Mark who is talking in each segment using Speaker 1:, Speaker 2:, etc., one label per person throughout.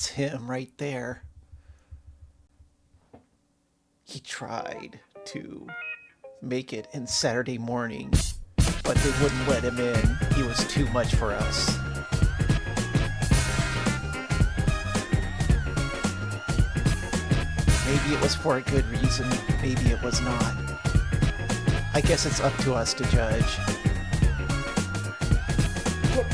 Speaker 1: That's him right there. He tried to make it in Saturday morning, but they wouldn't let him in. He was too much for us. Maybe it was for a good reason, maybe it was not. I guess it's up to us to judge.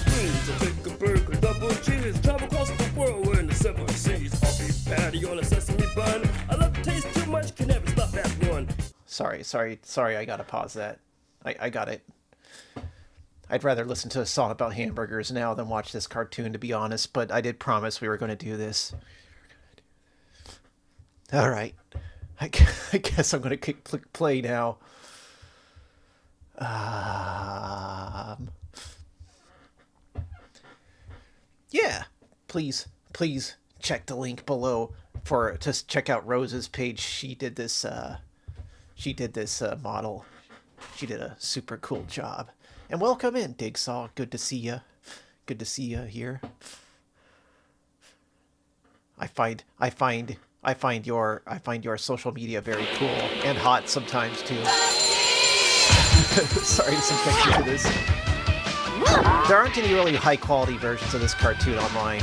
Speaker 2: Please, I'll take a burger, double cheese, travel across the world, we're in the 7 seas. I'll be patty on a sesame bun. I love to taste too much, can never stop at one.
Speaker 1: Sorry, I gotta pause that. I got it. I'd rather listen to a song about hamburgers now than watch this cartoon, to be honest, but I did promise we were going to do this. Alright. I guess I'm going to click play now. Yeah, please check the link below to check out Rose's page. She did this model. She did a super cool job. And welcome in, Digsaw. Good to see you. Good to see you here. I find your social media very cool and hot sometimes too. Sorry to subject you to this. There aren't any really high quality versions of this cartoon online.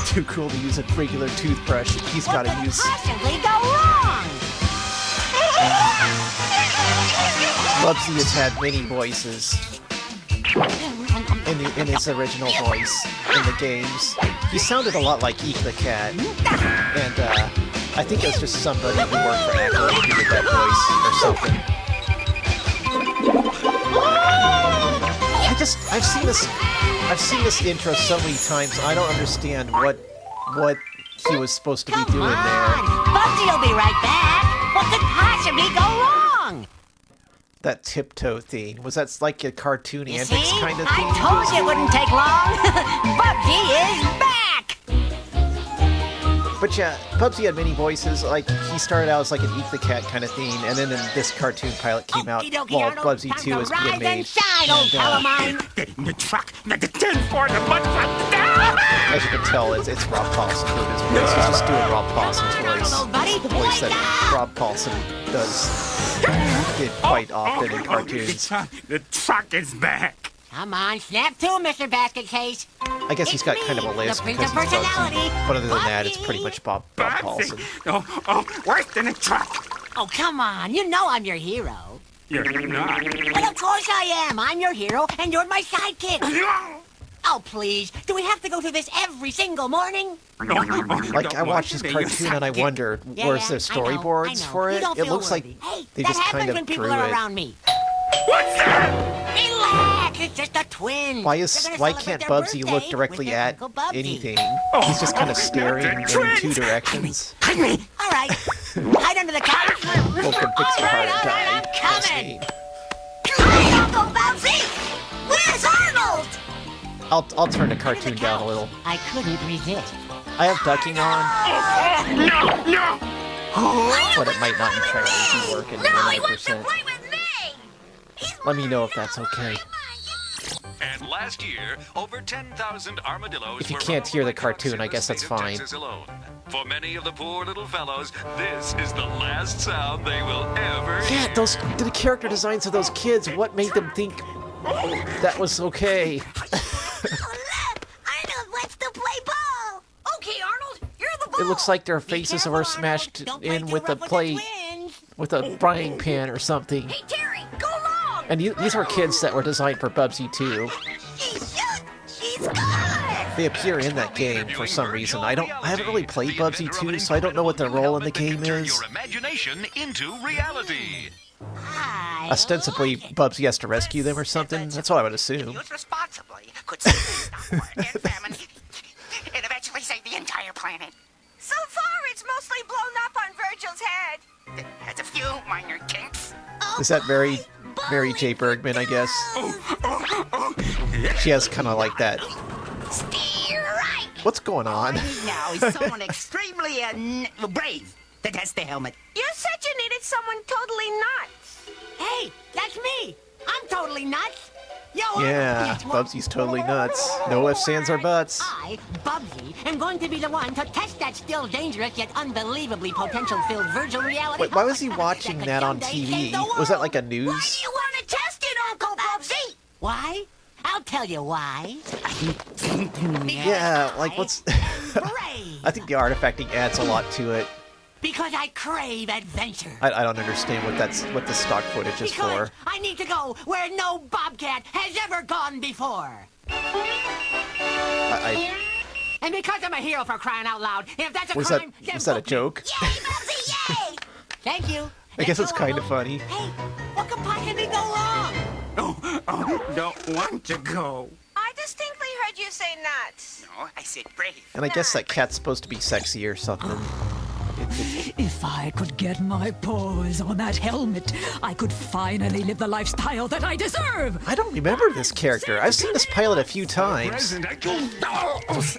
Speaker 1: Too cool to use a regular toothbrush. He's got to use.
Speaker 3: Possibly go wrong.
Speaker 1: Bubsy has had many voices in his original voice in the games. He sounded a lot like Eek the Cat, and I think it was just somebody who worked for Echo who did that voice or something. I've seen this intro so many times. I don't understand what he was supposed to be doing there.
Speaker 3: Bubsy will be right back. What could possibly go wrong?
Speaker 1: That tiptoe theme. Was that like a cartoon
Speaker 3: You
Speaker 1: antics
Speaker 3: see?
Speaker 1: kind of thing?
Speaker 3: I told you it wouldn't take long. Bubsy is back.
Speaker 1: But yeah, Bubsy had many voices. Like, he started out as like an Eek the Cat kind of thing, and then this cartoon pilot came out while Bubsy 2 was being made.
Speaker 3: Shine, old pal of mine.
Speaker 4: Get in the truck, the 10 for the mud truck.
Speaker 1: As you can tell, it's Rob Paulson doing his voice. He's just doing Rob Paulson's voice. The voice that Rob Paulson did quite often in cartoons.
Speaker 4: The truck is back.
Speaker 3: Come on, snap to him, Mr. Basket Case.
Speaker 1: I guess he's got kind of a lisp
Speaker 3: the
Speaker 1: because
Speaker 3: Prince
Speaker 1: he's
Speaker 3: of
Speaker 1: Bubsy.
Speaker 3: Personality.
Speaker 1: But other than that, it's pretty much Bob Paulson.
Speaker 4: Oh, worse than a truck.
Speaker 3: Oh, come on. You know I'm your hero.
Speaker 4: You're not.
Speaker 3: Well, of course I am. I'm your hero, and you're my sidekick. Oh, please. Do we have to go through this every single morning?
Speaker 1: Like, I watch this cartoon and I wonder, where's the storyboards for it? It looks like they just kind of
Speaker 3: when people
Speaker 1: drew
Speaker 3: are
Speaker 1: it.
Speaker 3: around me.
Speaker 4: What's that?
Speaker 3: Relax, it's just a twin.
Speaker 1: Why can't Bubsy look directly at anything? He's just kind of staring in two directions.
Speaker 3: All right, hide under the couch.
Speaker 1: Welcome, fix your heart and die.
Speaker 3: I'm
Speaker 1: That's
Speaker 3: coming.
Speaker 1: me.
Speaker 3: Hey, Uncle Bubsy! Where's Arnold?
Speaker 1: I'll turn the cartoon down a little.
Speaker 3: I couldn't resist.
Speaker 1: I have ducking on,
Speaker 4: No!
Speaker 1: but it might not entirely be working
Speaker 3: No, he wants to
Speaker 1: 100%.
Speaker 3: play with me.
Speaker 1: Let me know if that's okay.
Speaker 5: And last year, over 10,000 armadillos.
Speaker 1: If you
Speaker 5: were
Speaker 1: can't
Speaker 5: run
Speaker 1: hear
Speaker 5: over
Speaker 1: the
Speaker 5: by
Speaker 1: cartoon,
Speaker 5: trucks
Speaker 1: I
Speaker 5: in
Speaker 1: guess
Speaker 5: the
Speaker 1: that's
Speaker 5: state of
Speaker 1: fine.
Speaker 5: Texas alone. For many of the poor little fellows, this is the last sound they will ever
Speaker 1: Yeah,
Speaker 5: hear.
Speaker 1: the character designs of those kids, what made them think that was okay?
Speaker 3: Arnold wants to play ball. Okay, Arnold, you're the ball.
Speaker 1: It looks like their
Speaker 3: Be
Speaker 1: faces
Speaker 3: careful,
Speaker 1: are smashed
Speaker 3: Arnold. Don't play
Speaker 1: in
Speaker 3: too
Speaker 1: with a
Speaker 3: rough the
Speaker 1: plate,
Speaker 3: twins.
Speaker 1: with a frying pan or something.
Speaker 3: Hey, Terry, go long.
Speaker 1: And these were kids that were designed for Bubsy too.
Speaker 3: She's good.
Speaker 1: They appear in that game for some reason. I haven't really played Bubsy 2, so I don't know what their role in the game
Speaker 5: Turn
Speaker 1: is.
Speaker 5: your imagination into reality.
Speaker 3: Hi.
Speaker 1: Ostensibly, Bubsy has to rescue them or something. That's what I would assume.
Speaker 6: Use responsibly could save the war and famine and eventually save the entire planet.
Speaker 7: So far, it's mostly blown up on Virgil's head.
Speaker 6: It has a few minor kinks.
Speaker 1: Is that Mary J. Bergman, I guess? She has kind of like that.
Speaker 6: Steer right.
Speaker 1: What's going on?
Speaker 6: Now is someone extremely brave that has the helmet.
Speaker 7: You said you needed someone totally nuts.
Speaker 3: Hey, that's me. I'm totally nuts.
Speaker 1: Yeah, Bubsy's totally nuts. No ifs, ands, or buts.
Speaker 3: I, Bubsy, am going to be the one to test that still dangerous yet unbelievably potential-filled virtual reality.
Speaker 1: Wait, why was he watching that on TV? Was that like a
Speaker 3: Why
Speaker 1: news?
Speaker 3: do you want to test it, Uncle Bubsy? Why? I'll tell you why.
Speaker 1: Yeah, like what's...
Speaker 3: Brave.
Speaker 1: I think the artifacting adds a lot to it.
Speaker 3: Because I crave adventure.
Speaker 1: I don't understand what the stock footage is
Speaker 3: Because
Speaker 1: for.
Speaker 3: I need to go where no bobcat has ever gone before. And because I'm a hero, for crying out loud, if that's a
Speaker 1: Was
Speaker 3: crime,
Speaker 1: that
Speaker 3: then
Speaker 1: was that a
Speaker 3: book me.
Speaker 1: joke?
Speaker 3: Yay, Bubsy, yay! Thank you.
Speaker 1: I guess
Speaker 3: Let's
Speaker 1: it's
Speaker 3: go,
Speaker 1: kind of
Speaker 3: Uncle.
Speaker 1: funny.
Speaker 3: Hey, what could possibly go wrong?
Speaker 4: Oh, don't want to go.
Speaker 7: I distinctly heard you say nuts.
Speaker 6: No, I said brave.
Speaker 1: And I guess that cat's supposed to be sexy or something.
Speaker 8: If I could get my paws on that helmet, I could finally live the lifestyle that I deserve.
Speaker 1: I don't remember this character. I've seen this pilot a few times.
Speaker 4: Present,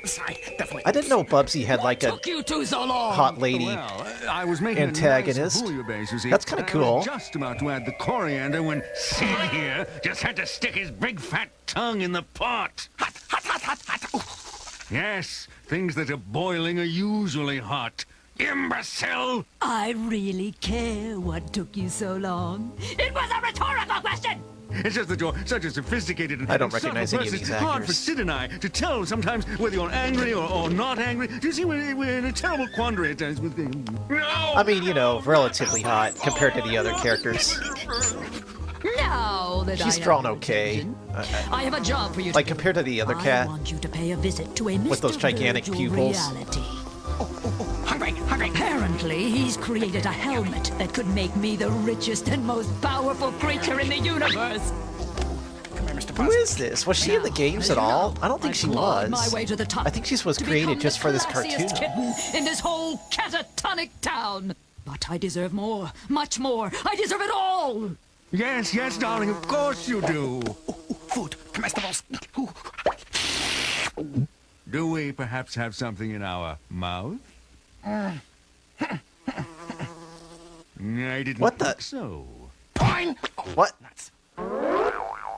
Speaker 4: sorry, definitely.
Speaker 1: I didn't know Bubsy had like a
Speaker 8: Took you too so long.
Speaker 1: hot lady.
Speaker 9: Well, I was making
Speaker 1: antagonist.
Speaker 9: A nice bouillabaisse, you see.
Speaker 1: That's kinda
Speaker 9: And I
Speaker 1: cool.
Speaker 9: was just about to add the coriander when Sid here just had to stick his big fat tongue in the pot.
Speaker 6: Hot, hot, hot, hot, hot. Oh,
Speaker 9: Yes, things that are boiling are usually hot. Imbecile!
Speaker 8: I really care what took you so long. It was a rhetorical question.
Speaker 9: It's just that you're such a sophisticated and
Speaker 1: I don't
Speaker 9: subtle
Speaker 1: recognize any of
Speaker 9: person,
Speaker 1: these
Speaker 9: It's hard for
Speaker 1: actors.
Speaker 9: Sid and I to tell sometimes whether you're angry or not angry. Do you see, we're in a terrible quandary at times with him.
Speaker 1: I mean, you know, relatively hot compared to the other characters.
Speaker 8: Now that
Speaker 1: She's
Speaker 8: I
Speaker 1: drawn
Speaker 8: have
Speaker 1: okay.
Speaker 8: attention, I have a job for you.
Speaker 1: Like compared to the other
Speaker 8: I
Speaker 1: cat.
Speaker 8: want you to pay a visit to a
Speaker 1: With those
Speaker 8: Mr.
Speaker 1: gigantic
Speaker 8: Virtual
Speaker 1: pupils.
Speaker 8: Reality.
Speaker 6: hungry, hungry.
Speaker 8: Apparently, he's created a helmet that could make me the richest and most powerful creature in the universe.
Speaker 6: Come here, Mr.
Speaker 1: Who
Speaker 6: Buzz.
Speaker 1: is this? Was she in the games at all? I don't think she
Speaker 8: clawed my
Speaker 1: was.
Speaker 8: way to the top
Speaker 1: I think she was
Speaker 8: to
Speaker 1: created
Speaker 8: become
Speaker 1: just
Speaker 8: the
Speaker 1: for this
Speaker 8: classiest
Speaker 1: cartoon.
Speaker 8: kitten in this whole catatonic town. But I deserve more, much more. I deserve it all.
Speaker 9: Yes, yes, darling, of course you do.
Speaker 6: Food, comestibles. Ooh.
Speaker 9: Do we perhaps have something in our mouth? I didn't
Speaker 1: What the-
Speaker 9: think so.
Speaker 6: Fine. Oh,
Speaker 1: What?
Speaker 6: nuts.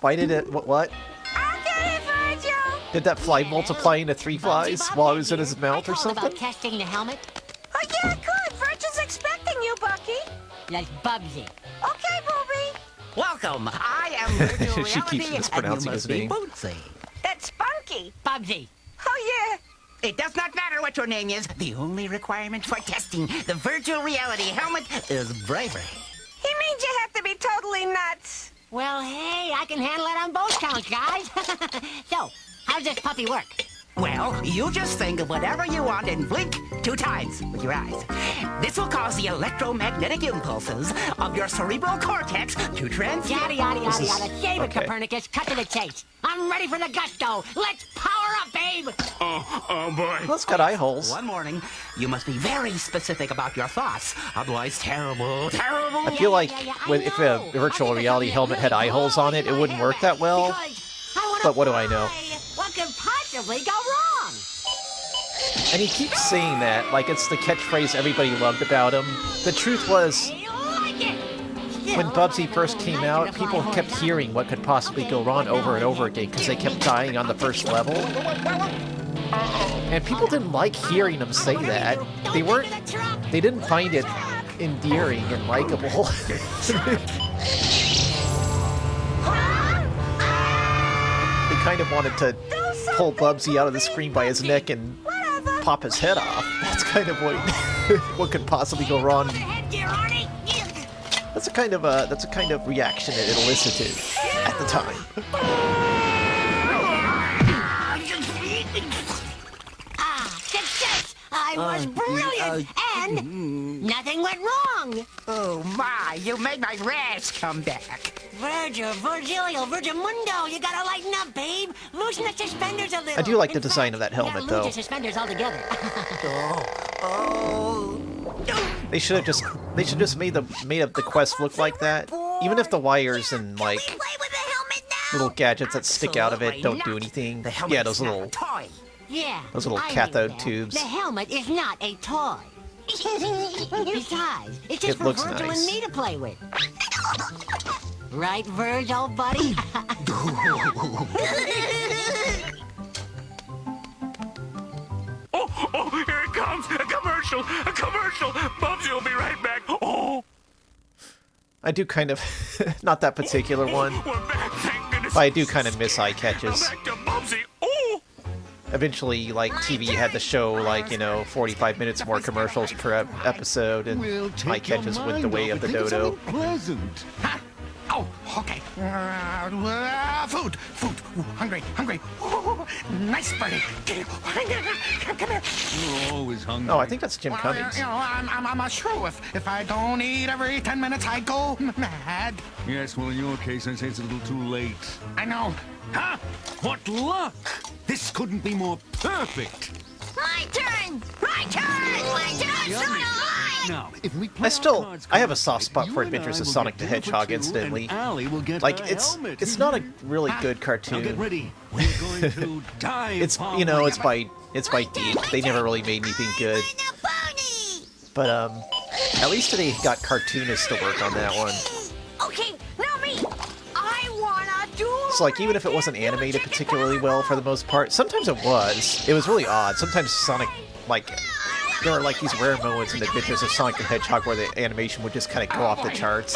Speaker 1: Why did it? What?
Speaker 7: Okay, Virgil.
Speaker 1: Did that fly multiply into 3 flies
Speaker 3: Bubsy,
Speaker 1: while it
Speaker 3: Bubsy
Speaker 1: was in his
Speaker 3: here.
Speaker 1: mouth
Speaker 3: I
Speaker 1: or
Speaker 3: called
Speaker 1: something?
Speaker 3: about testing the helmet.
Speaker 7: Oh, yeah, good. Virgil's expecting you, Bucky.
Speaker 3: That's Bubsy.
Speaker 7: Okay, Booby.
Speaker 6: Welcome. I am virtual
Speaker 1: She keeps
Speaker 6: reality,
Speaker 1: mispronouncing
Speaker 6: and
Speaker 1: his
Speaker 6: you
Speaker 1: name.
Speaker 6: must be Bootsy.
Speaker 7: That's Spunky.
Speaker 3: Bubsy.
Speaker 7: Oh, yeah.
Speaker 6: It does not matter what your name is. The only requirement for testing the virtual reality helmet is bravery.
Speaker 7: He means you have to be totally nuts.
Speaker 3: Well, hey, I can handle it on both counts, guys. So, how's this puppy work?
Speaker 6: Well, you just think of whatever you want and blink 2 times with your eyes. This will cause the electromagnetic impulses of your cerebral cortex to transmit.
Speaker 3: Yada, yada,
Speaker 1: This
Speaker 3: yada,
Speaker 1: is-
Speaker 3: yada. Save it,
Speaker 1: okay.
Speaker 3: Copernicus. Cut to the chase. I'm ready for the gusto. Let's power up, babe.
Speaker 4: Oh, boy.
Speaker 1: Well, it's got eye holes.
Speaker 6: One morning, you must be very specific about your thoughts. Otherwise, terrible, terrible.
Speaker 1: I feel like
Speaker 3: I
Speaker 1: if
Speaker 3: know.
Speaker 1: a virtual
Speaker 3: I think
Speaker 1: reality
Speaker 3: it's
Speaker 1: helmet had eye holes on it, it wouldn't work that well.
Speaker 3: Because I wanna
Speaker 1: But what do I know?
Speaker 3: fly. What could possibly go wrong?
Speaker 1: And he keeps saying that, like it's the catchphrase everybody loved about him. The truth was,
Speaker 3: You like it?
Speaker 1: when Bubsy first came out, people kept hearing what could possibly go wrong over and over again because they kept dying on the first level. And people didn't like hearing him say that. They didn't find it endearing and likable. They kind of wanted to pull Bubsy out of the screen by his neck and pop his head off. That's kind of what could possibly go wrong.
Speaker 3: Headgear, Arnie.
Speaker 1: That's a kind of reaction it elicited at the time.
Speaker 3: Ah, success! I was brilliant, and nothing went wrong.
Speaker 6: Oh, my, you made my rash come back.
Speaker 3: Virgilio, Virgimundo, you gotta lighten up, babe. Loosen the suspenders a little.
Speaker 1: I do like the
Speaker 3: In
Speaker 1: design of
Speaker 3: fact,
Speaker 1: that helmet,
Speaker 3: you gotta
Speaker 1: though.
Speaker 3: lose your suspenders altogether.
Speaker 1: They should have just made up the quest look like that. Even if the wires and like
Speaker 3: Play with the helmet now.
Speaker 1: little gadgets that stick out of it don't do
Speaker 6: Absolutely
Speaker 1: anything.
Speaker 6: not. The helmet
Speaker 1: Yeah,
Speaker 6: is
Speaker 1: those
Speaker 6: not
Speaker 1: little
Speaker 6: a toy.
Speaker 3: Yeah.
Speaker 1: Those little
Speaker 3: I knew
Speaker 1: cathode
Speaker 3: that.
Speaker 1: tubes.
Speaker 3: The helmet is not a toy. Besides, it's just
Speaker 1: It
Speaker 3: for
Speaker 1: looks
Speaker 3: Virgil
Speaker 1: nice.
Speaker 3: and me to play with. Right, Verge, old buddy?
Speaker 4: Oh, here it comes! A commercial! A commercial! Bubsy will be right back! Oh!
Speaker 1: I do kind of... not that particular one.
Speaker 4: We're back, thank goodness!
Speaker 1: But I do kind of miss eye catches.
Speaker 4: Back to Bubsy! Oh!
Speaker 1: Eventually, like, TV had to show, like, you know, 45 minutes more commercials per episode, and eye catches went the way of the dodo.
Speaker 9: Pleasant.
Speaker 6: Huh? Oh, okay. Food. Ooh, hungry. Ooh, nice birdie. Come here.
Speaker 9: You're always hungry.
Speaker 1: Oh, I think that's Jim Cummings.
Speaker 6: You know, I'm a shrew. If I don't eat every 10 minutes, I go mad.
Speaker 9: Yes, well, in your case, I'd say it's a little too late.
Speaker 6: I know.
Speaker 9: Huh? What luck! This couldn't be more perfect.
Speaker 7: My turn! My turn! So do I!
Speaker 9: Now, if we play
Speaker 1: I have a soft spot for Adventures of Sonic the Hedgehog, incidentally. Like, it's not a really good cartoon.
Speaker 9: Now get ready. We're going to dive.
Speaker 1: It's, you know, it's by Deep. They never really made anything good. But, at least they got cartoonists to work on that one.
Speaker 7: Okay, now me! I wanna do...
Speaker 1: So, like, even if it wasn't animated particularly well for the most part, sometimes it was. It was really odd. Sometimes Sonic, like, there are, like, these rare moments in Adventures of Sonic the Hedgehog where the animation would just kind of go off the charts.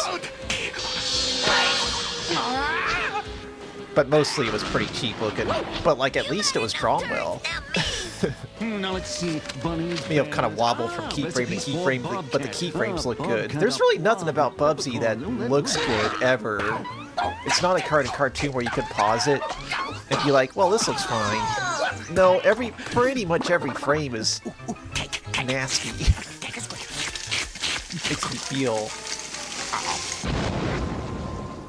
Speaker 1: But mostly it was pretty cheap looking. But, like, at least it was drawn well.
Speaker 9: Now let's see, bunnies.
Speaker 1: You know, kind of wobble from keyframe to keyframe, but the keyframes look good. There's really nothing about Bubsy that looks good, ever. It's not a cartoon where you can pause it and be like, well, this looks fine. No, pretty much every frame is nasty. Makes me feel...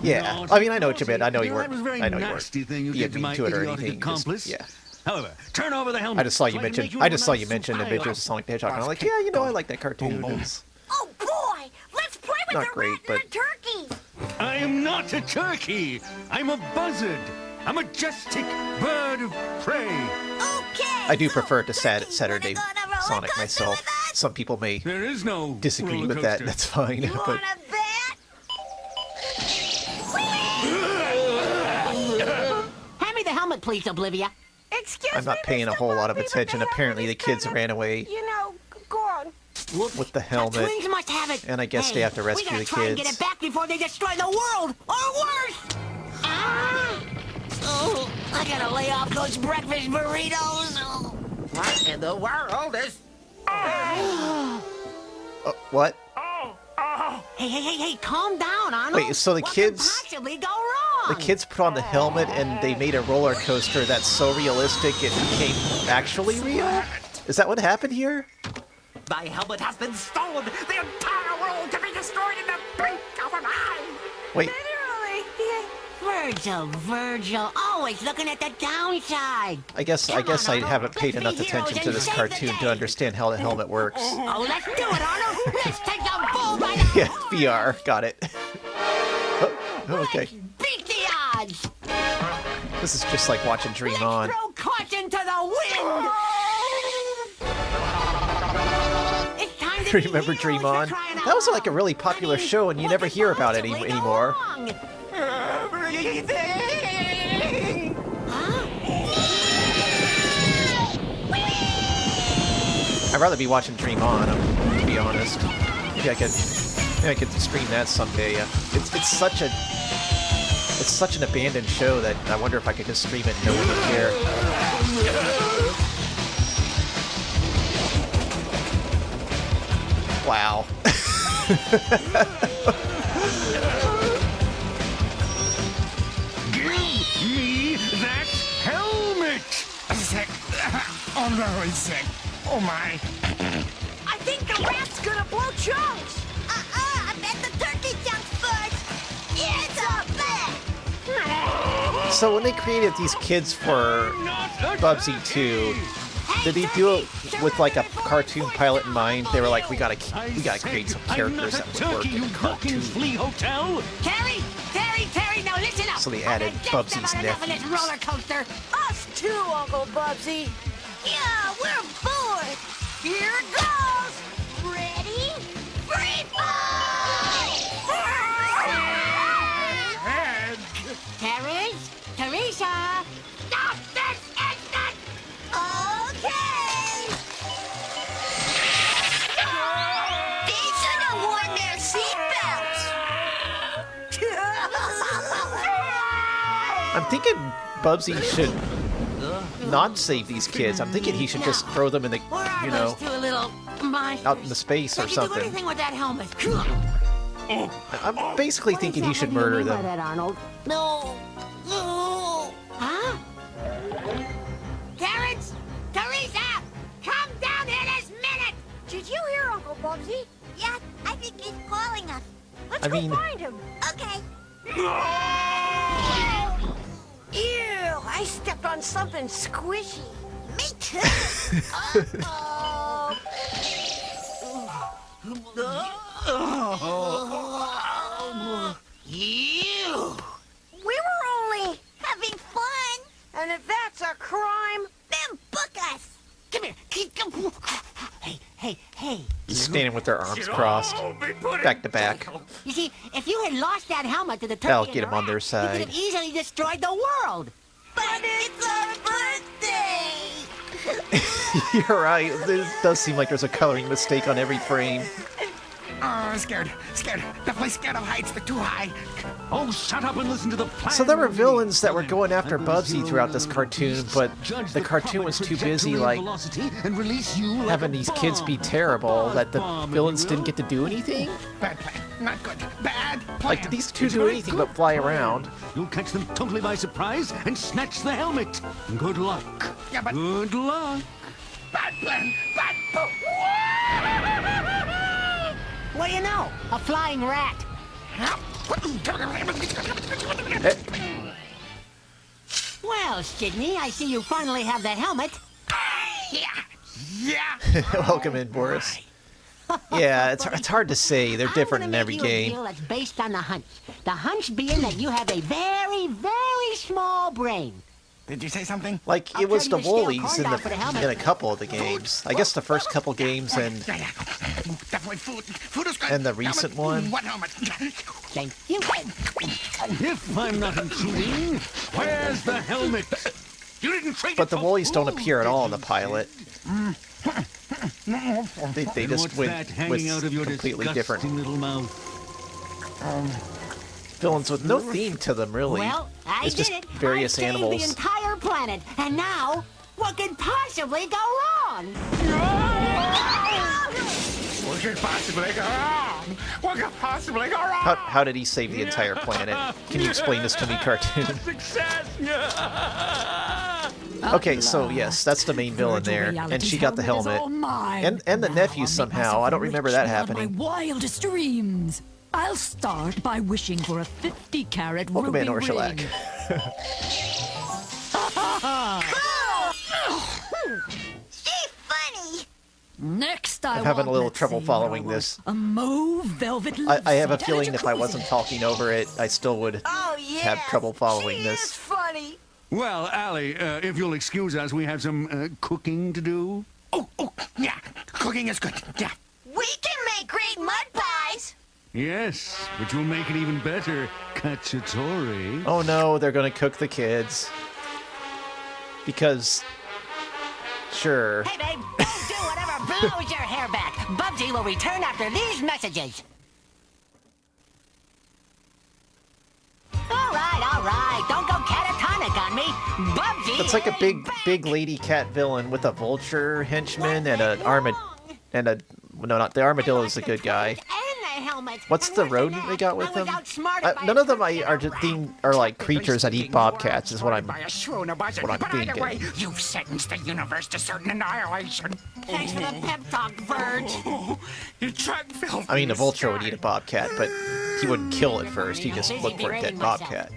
Speaker 1: Yeah, I mean, I know what you meant. I know you weren't being mean to it or anything. Just, yeah.
Speaker 9: However, turn over the helmet.
Speaker 1: I just saw you mention Adventures of Sonic the Hedgehog, and I'm like, yeah, you know, I like that cartoon. It's
Speaker 7: Oh boy! Let's play with
Speaker 1: not
Speaker 7: the
Speaker 1: great,
Speaker 7: rat and
Speaker 1: but
Speaker 7: the turkeys!
Speaker 9: I am not a turkey. I'm a buzzard. A majestic bird of prey.
Speaker 7: Okay!
Speaker 1: I do prefer to Saturday Sonic myself. Some people may
Speaker 9: There is no
Speaker 1: disagree
Speaker 9: roller
Speaker 1: with that.
Speaker 9: coaster.
Speaker 1: That's fine.
Speaker 7: You
Speaker 1: But
Speaker 7: wanna bet?
Speaker 3: Hand me the helmet, please, Oblivia.
Speaker 7: Excuse
Speaker 1: I'm not
Speaker 7: me,
Speaker 1: paying a
Speaker 7: Mr.
Speaker 1: whole lot of
Speaker 7: Bumblebee,
Speaker 1: attention.
Speaker 7: but
Speaker 1: Apparently, the
Speaker 7: helmet is
Speaker 1: kids
Speaker 7: kinda,
Speaker 1: ran away
Speaker 7: You know, go on.
Speaker 1: with the
Speaker 3: The
Speaker 1: helmet.
Speaker 3: twins must have it.
Speaker 1: And I guess they have to rescue
Speaker 3: we
Speaker 1: the
Speaker 3: gotta try and get
Speaker 1: kids.
Speaker 3: it back before they destroy the world, or worse. Ah! Oh, I gotta lay off those breakfast burritos. Oh.
Speaker 6: What in the world is...
Speaker 1: What?
Speaker 3: Hey, calm down, Arnold.
Speaker 1: Wait, so the
Speaker 3: what
Speaker 1: kids-
Speaker 3: could possibly go wrong?
Speaker 1: The kids put on the helmet and they made a roller coaster that's so realistic it became actually real? Is that what happened here?
Speaker 6: My helmet has been stolen! The entire world can be destroyed in the blink of an eye!
Speaker 1: Wait,
Speaker 7: Literally.
Speaker 3: Virgil, always looking at the downside.
Speaker 1: I guess I haven't paid enough attention to this cartoon to understand how the helmet works.
Speaker 3: Oh, let's do it, Arnold. Let's take the bull by the
Speaker 1: Yeah, VR, got it. Oh, okay.
Speaker 3: Beat the odds.
Speaker 1: This is just like watching Dream On.
Speaker 3: Throw caution to the wind. It's time to be
Speaker 1: Remember
Speaker 3: heroes
Speaker 1: Dream
Speaker 3: for
Speaker 1: On?
Speaker 3: crying out
Speaker 1: That was like a
Speaker 3: loud.
Speaker 1: really popular
Speaker 3: I mean,
Speaker 1: show and you
Speaker 3: what
Speaker 1: never
Speaker 3: could
Speaker 1: hear about it
Speaker 3: possibly go
Speaker 1: anymore.
Speaker 3: wrong?
Speaker 6: Everything!
Speaker 3: Huh?
Speaker 1: I'd rather be watching Dream On, to be honest. Maybe I could stream that someday. It's such an abandoned show that I wonder if I could just stream it and no one would care. Wow.
Speaker 9: Give me that helmet.
Speaker 6: Sick. Oh no, he's sick. Oh my.
Speaker 7: I think the rat's gonna blow chunks! I bet the turkey chunks first! It's a bet!
Speaker 1: So when they created these kids for Bubsy 2, did they do it with like a cartoon pilot in mind? They were like, we gotta create some characters that would work in a cartoon.
Speaker 9: Flea Hotel.
Speaker 3: Terry, now listen up.
Speaker 1: So they added
Speaker 3: I've just
Speaker 1: Bubsy's
Speaker 3: about enough of this
Speaker 1: nephews.
Speaker 3: roller coaster.
Speaker 7: Us too, Uncle Bubsy! Yeah, we're bored! Here goes! Ready? Free fall!
Speaker 1: I'm thinking Bubsy should not save these kids. I'm thinking he should just throw them in the, you know, out in the space or something.
Speaker 3: Can you do anything with that helmet?
Speaker 1: I'm basically thinking he should murder them.
Speaker 3: No. Huh? Terrence! Teresa! Come down here this minute!
Speaker 7: Did you hear Uncle Bubsy? Yeah, I think he's calling us.
Speaker 3: Let's go find him.
Speaker 7: Okay.
Speaker 3: Ew! I stepped on something squishy.
Speaker 7: Me too.
Speaker 3: Ew!
Speaker 7: We were only having fun.
Speaker 3: And if that's a crime...
Speaker 7: Then book us.
Speaker 3: Come here. Come. Hey.
Speaker 1: Just standing with their arms crossed, back to back.
Speaker 3: You see, if you had lost that helmet to the turkey
Speaker 1: That'll
Speaker 3: and
Speaker 1: get
Speaker 3: the
Speaker 1: him on their
Speaker 3: rat,
Speaker 1: side.
Speaker 3: you could have easily destroyed the world.
Speaker 7: But it's our birthday.
Speaker 1: You're right. It does seem like there's a coloring mistake on every frame.
Speaker 6: Oh, scared. Definitely scared of heights. They're too high.
Speaker 9: Oh, shut up and listen to the plan.
Speaker 1: So there were villains that were going after Bubsy throughout this cartoon, but the cartoon was too busy, like, having these kids be terrible that the villains didn't get to do anything?
Speaker 6: Bad plan. Not good. Bad plan.
Speaker 1: Like, did these two do anything but fly around?
Speaker 9: You'll catch them totally by surprise and snatch the helmet. Good luck.
Speaker 6: Yeah, but...
Speaker 9: Good luck.
Speaker 6: Bad plan. Bad...
Speaker 3: What do you know? A flying rat. Well, Sydney, I see you finally have the helmet.
Speaker 6: Yeah.
Speaker 1: Welcome in, Boris. Yeah, it's hard to say. They're different in every
Speaker 3: I'm gonna make you a
Speaker 1: game.
Speaker 3: deal that's based on the hunch. The hunch being that you have a very, very small brain.
Speaker 6: Did you say something?
Speaker 1: Like,
Speaker 3: I'll
Speaker 1: it was
Speaker 3: tell
Speaker 1: the
Speaker 3: you to steal
Speaker 1: Woolies
Speaker 3: corn
Speaker 1: in
Speaker 3: dog for the helmet.
Speaker 1: a couple of the games. I guess the first couple games and
Speaker 6: Definitely food. Food is good.
Speaker 1: And the recent one?
Speaker 6: What helmet?
Speaker 3: Thank you.
Speaker 9: If I'm not intruding, where's the helmet? You didn't trade
Speaker 1: but
Speaker 9: it
Speaker 1: the
Speaker 9: for
Speaker 1: Woolies don't
Speaker 9: food,
Speaker 1: appear at all in the
Speaker 9: did you?
Speaker 1: pilot. They
Speaker 9: And
Speaker 1: just
Speaker 9: what's
Speaker 1: went
Speaker 9: that hanging out of your
Speaker 1: with completely
Speaker 9: disgusting
Speaker 1: different
Speaker 9: little mouth?
Speaker 1: villains with no theme to them, really.
Speaker 3: Well, I
Speaker 1: It's
Speaker 3: did
Speaker 1: just
Speaker 3: it.
Speaker 1: various
Speaker 3: I saved
Speaker 1: animals.
Speaker 3: the entire planet, and now what could possibly go wrong?
Speaker 6: What could possibly go wrong? What could possibly go wrong?
Speaker 1: How did he save the entire planet? Can you explain this to me, cartoon?
Speaker 9: Success!
Speaker 1: Okay, so yes, that's the main villain there, and she got the helmet. And the nephew somehow. I don't remember that happening.
Speaker 8: My wildest dreams. I'll start by wishing for a 50-carat
Speaker 1: Welcome
Speaker 8: ruby
Speaker 1: in, Orshalac.
Speaker 8: ring.
Speaker 7: She's funny.
Speaker 8: Next,
Speaker 1: I'm having a little trouble following this.
Speaker 8: A mauve velvet.
Speaker 1: I have a
Speaker 8: lipstick
Speaker 1: feeling
Speaker 8: and a
Speaker 1: if I wasn't
Speaker 8: jacuzzi.
Speaker 1: talking over it, I still would
Speaker 3: Oh, yeah.
Speaker 1: have trouble following
Speaker 3: She
Speaker 1: this.
Speaker 3: is funny.
Speaker 9: Well, Allie, if you'll excuse us, we have some cooking to do.
Speaker 6: Oh, yeah. Cooking is good. Yeah.
Speaker 7: We can make great mud pies.
Speaker 9: Yes, but you'll make it even better, Cacciatore.
Speaker 1: Oh no, they're gonna cook the kids. Because, sure.
Speaker 3: Hey, babe, don't do whatever blows your hair back. Bubsy will return after these messages. All right. Don't go catatonic on me. Bubsy
Speaker 1: It's like a
Speaker 3: is
Speaker 1: big lady cat villain with a vulture henchman and an no, not the armadillo is the good guy. What's the rodent they got with them? None of them are like creatures that eat bobcats, is what I'm thinking.
Speaker 6: You've sentenced the universe to certain annihilation.
Speaker 3: Thanks for the pep talk, Verge.
Speaker 6: You tried to film.
Speaker 1: I mean, a vulture would eat a bobcat, but he wouldn't kill it first. He'd just look for a dead bobcat.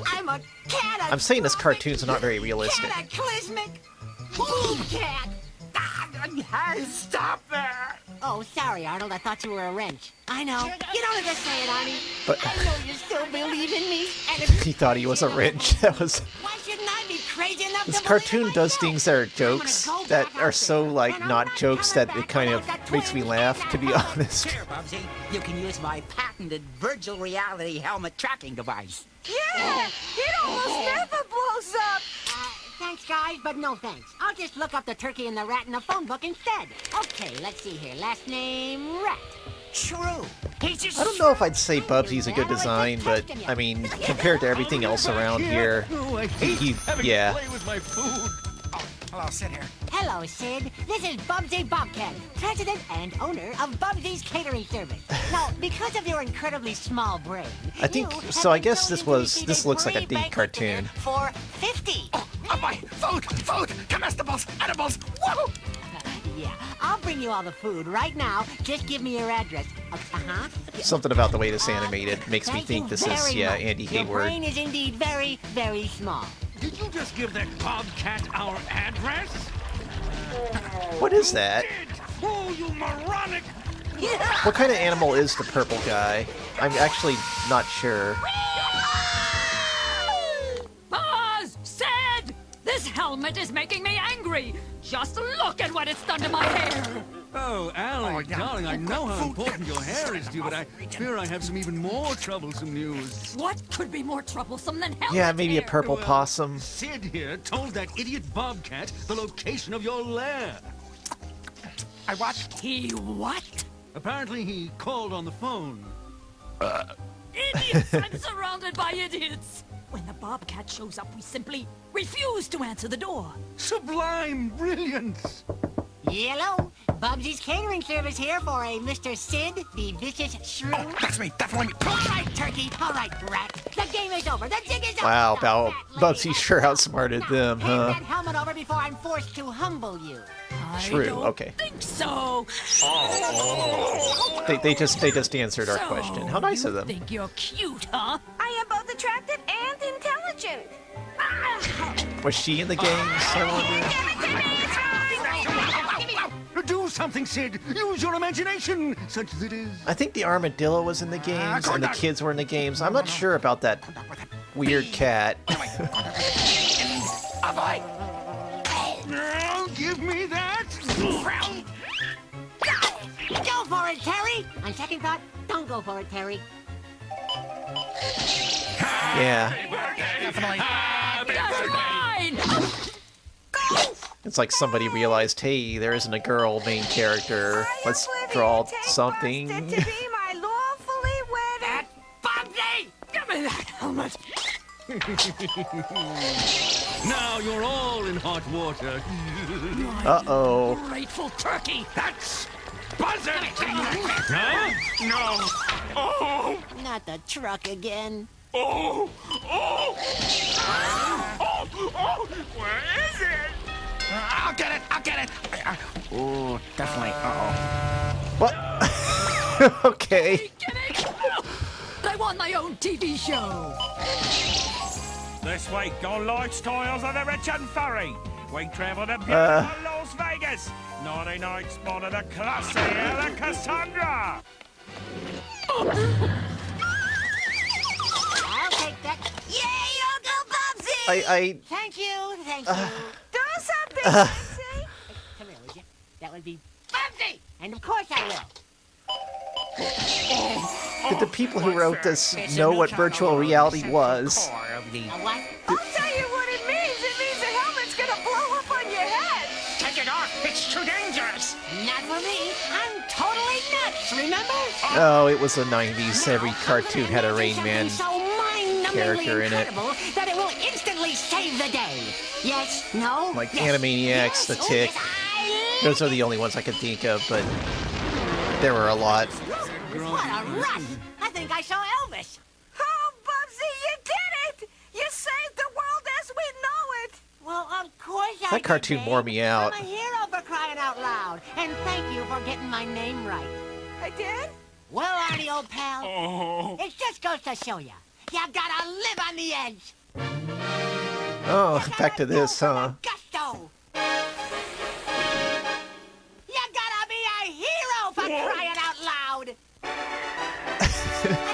Speaker 3: I'm a cat.
Speaker 1: I'm saying this cartoon's not very realistic.
Speaker 3: Cataclysmic boob cat.
Speaker 6: Stop there.
Speaker 3: Oh, sorry, Arnold. I thought you were a wrench. I know. You don't have to say it, Arnie.
Speaker 1: But
Speaker 3: I know you still believe in me. And if
Speaker 1: he thought he was a wrench. That was.
Speaker 3: why shouldn't I be crazy enough
Speaker 1: This
Speaker 3: to
Speaker 1: cartoon
Speaker 3: believe
Speaker 1: does
Speaker 3: myself?
Speaker 1: things that are
Speaker 3: I'm
Speaker 1: jokes
Speaker 3: gonna go
Speaker 1: that
Speaker 3: back
Speaker 1: are
Speaker 3: out
Speaker 1: so
Speaker 3: there,
Speaker 1: like
Speaker 3: and I'm
Speaker 1: not
Speaker 3: not
Speaker 1: jokes
Speaker 3: coming
Speaker 1: that it
Speaker 3: back
Speaker 1: kind
Speaker 3: till
Speaker 1: of
Speaker 3: I've got
Speaker 1: makes me
Speaker 3: twins.
Speaker 1: laugh, to be honest.
Speaker 6: Here, Bubsy, you can use my patented virtual reality helmet tracking device.
Speaker 7: Yeah, it almost never blows up.
Speaker 3: Thanks, guys, but no thanks. I'll just look up the turkey and the rat in the phone book instead. Okay, let's see here. Last name, Rat.
Speaker 6: True. He's just.
Speaker 1: I don't know if I'd say Bubsy's a good design, but I mean, compared to everything else around here,
Speaker 9: Oh, I hate having
Speaker 1: yeah.
Speaker 9: to play with my food.
Speaker 6: Hello, sit here.
Speaker 3: Hello, Sid. This is Bubsy Bobcat, president and owner of Bubsy's Catering Service. Now, because of your incredibly small brain,
Speaker 1: I think
Speaker 3: you have
Speaker 1: so. I
Speaker 3: been
Speaker 1: guess
Speaker 3: zoned
Speaker 1: this
Speaker 3: into
Speaker 1: this looks like a
Speaker 3: free
Speaker 1: D
Speaker 3: banquet
Speaker 1: cartoon.
Speaker 3: dinner for 50.
Speaker 6: Oh my! Food! Comestibles! Edibles! Whoa!
Speaker 3: Yeah, I'll bring you all the food right now. Just give me your address. Uh-huh.
Speaker 1: Something about the way this animated makes me
Speaker 3: Thank
Speaker 1: think
Speaker 3: you
Speaker 1: this is
Speaker 3: very much.
Speaker 1: Andy
Speaker 3: Your
Speaker 1: Hayward.
Speaker 3: brain is indeed very, very small.
Speaker 9: Did you just give that bobcat our address?
Speaker 1: What is that?
Speaker 9: Oh, you moronic!
Speaker 1: What kind of animal is the purple guy? I'm actually not sure.
Speaker 8: Buzz! Sid! This helmet is making me angry! Just look at what it's done to my hair!
Speaker 9: Oh, Allie, darling, I know how important your hair is to you, but I fear I have some even more troublesome news.
Speaker 8: What could be more troublesome than helmet
Speaker 1: Yeah, maybe a
Speaker 8: hair?
Speaker 1: purple
Speaker 9: Well,
Speaker 1: possum.
Speaker 9: Sid here told that idiot bobcat the location of your lair.
Speaker 6: I watched.
Speaker 8: He what?
Speaker 9: Apparently he called on the phone.
Speaker 8: Idiots! I'm surrounded by idiots! When the bobcat shows up, we simply refuse to answer the door.
Speaker 9: Sublime brilliance!
Speaker 3: Hello, Bubsy's Catering Service here for a Mr. Sid, the vicious shrew.
Speaker 6: That's me. Definitely.
Speaker 3: All right, turkey. All right, rat. The game is over. The jig is
Speaker 1: Wow,
Speaker 3: over. Now,
Speaker 1: Bubsy
Speaker 3: fat lady,
Speaker 1: sure outsmarted
Speaker 3: now,
Speaker 1: them,
Speaker 3: hand
Speaker 1: huh?
Speaker 3: that helmet over before I'm forced to humble you.
Speaker 8: I
Speaker 1: True,
Speaker 8: don't
Speaker 1: okay.
Speaker 8: think so.
Speaker 1: They just answered our
Speaker 8: So,
Speaker 1: question. How nice of
Speaker 8: you
Speaker 1: them.
Speaker 8: think you're cute, huh?
Speaker 7: I am both attractive and intelligent.
Speaker 1: Was she in the gangs, I
Speaker 9: Do something, Sid! Use your imagination! Such that is.
Speaker 1: wonder? I think the armadillo was in the games and the kids were in the games. I'm not sure about that weird cat.
Speaker 6: Avoid.
Speaker 9: No, give me that!
Speaker 3: Go for it, Terry. On second thought, don't go for it, Terry.
Speaker 1: Yeah,
Speaker 8: That's mine!
Speaker 1: it's like somebody realized, hey, there isn't a girl main character. Let's draw something.
Speaker 7: To be my lawfully wedded.
Speaker 3: Bubsy!
Speaker 8: Give me that helmet!
Speaker 9: Now you're all in hot water.
Speaker 1: Uh-oh.
Speaker 8: Grateful turkey!
Speaker 9: That's buzzard! Huh?
Speaker 4: No. Oh.
Speaker 3: Not the truck again.
Speaker 4: Oh. Oh. Oh. Oh. Where is it?
Speaker 6: I'll get it. Oh, definitely.
Speaker 1: What? Okay.
Speaker 8: Kidding? I want my own TV show!
Speaker 4: This week on Lifestyles of the Rich and Furry, we travel to beautiful Las Vegas. Naughty night spotted a classy the Cassandra.
Speaker 3: I'll take that.
Speaker 7: Yay, Uncle Bubsy!
Speaker 3: Thank you. Thank you.
Speaker 7: Do something, Bubsy!
Speaker 3: Come here, would you? That would be Bubsy! And of course I will.
Speaker 1: Did the people who wrote this know what virtual reality was?
Speaker 3: A what?
Speaker 7: I'll tell you what it means. It means the helmet's gonna blow up on your head.
Speaker 6: Take it off. It's too dangerous.
Speaker 3: Not for me. I'm totally nuts, remember?
Speaker 1: Oh, it was the 90s. Every cartoon had a Rain Man
Speaker 3: so mind-numbingly
Speaker 1: character in it.
Speaker 3: incredible that it will instantly save the day. Yes? No?
Speaker 1: Like
Speaker 3: yes,
Speaker 1: Animaniacs, The
Speaker 3: yes,
Speaker 1: Tick.
Speaker 3: Oh, yes,
Speaker 1: Those are the only ones I could think of, but there were a lot.
Speaker 3: what a rush! I think I saw Elvis.
Speaker 7: Oh, Bubsy, you did it! You saved the world as we know it.
Speaker 3: Well, of course I
Speaker 1: That cartoon
Speaker 3: did,
Speaker 1: wore
Speaker 3: babe.
Speaker 1: me out.
Speaker 3: I'm a hero for crying out loud. And thank you for getting my name right.
Speaker 7: I did?
Speaker 3: Well, Arnie, old pal,
Speaker 4: Oh.
Speaker 3: it just goes to show you. You gotta live on the edge.
Speaker 1: Oh, back to this, huh?
Speaker 3: Gusto. You gotta be a hero for crying out loud. I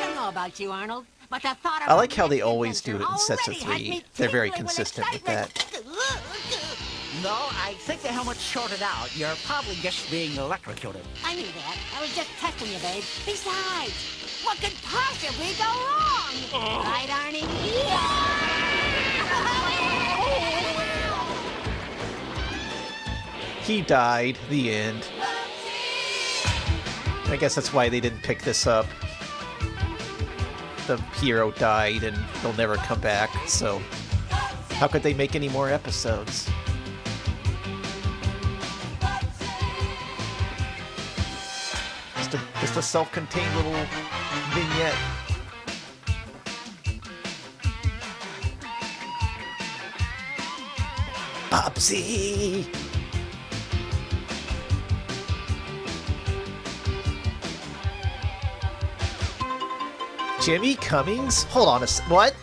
Speaker 3: don't know about you, Arnold, but the thought of
Speaker 1: I like how they always do it in sets of
Speaker 3: already has
Speaker 1: 3.
Speaker 3: me
Speaker 1: They're very
Speaker 3: tingling with
Speaker 1: consistent with that.
Speaker 3: excitement.
Speaker 6: No, I think the helmet's shorted out. You're probably just being electrocuted.
Speaker 3: I knew that. I was just testing you, babe. Besides, what could possibly go wrong? Right, Arnie?
Speaker 1: He died. The end. I guess that's why they didn't pick this up. The hero died and he'll never come back, so how could they make any more episodes? Just a self-contained little vignette. Bubsy! Jimmy Cummings? Hold on what?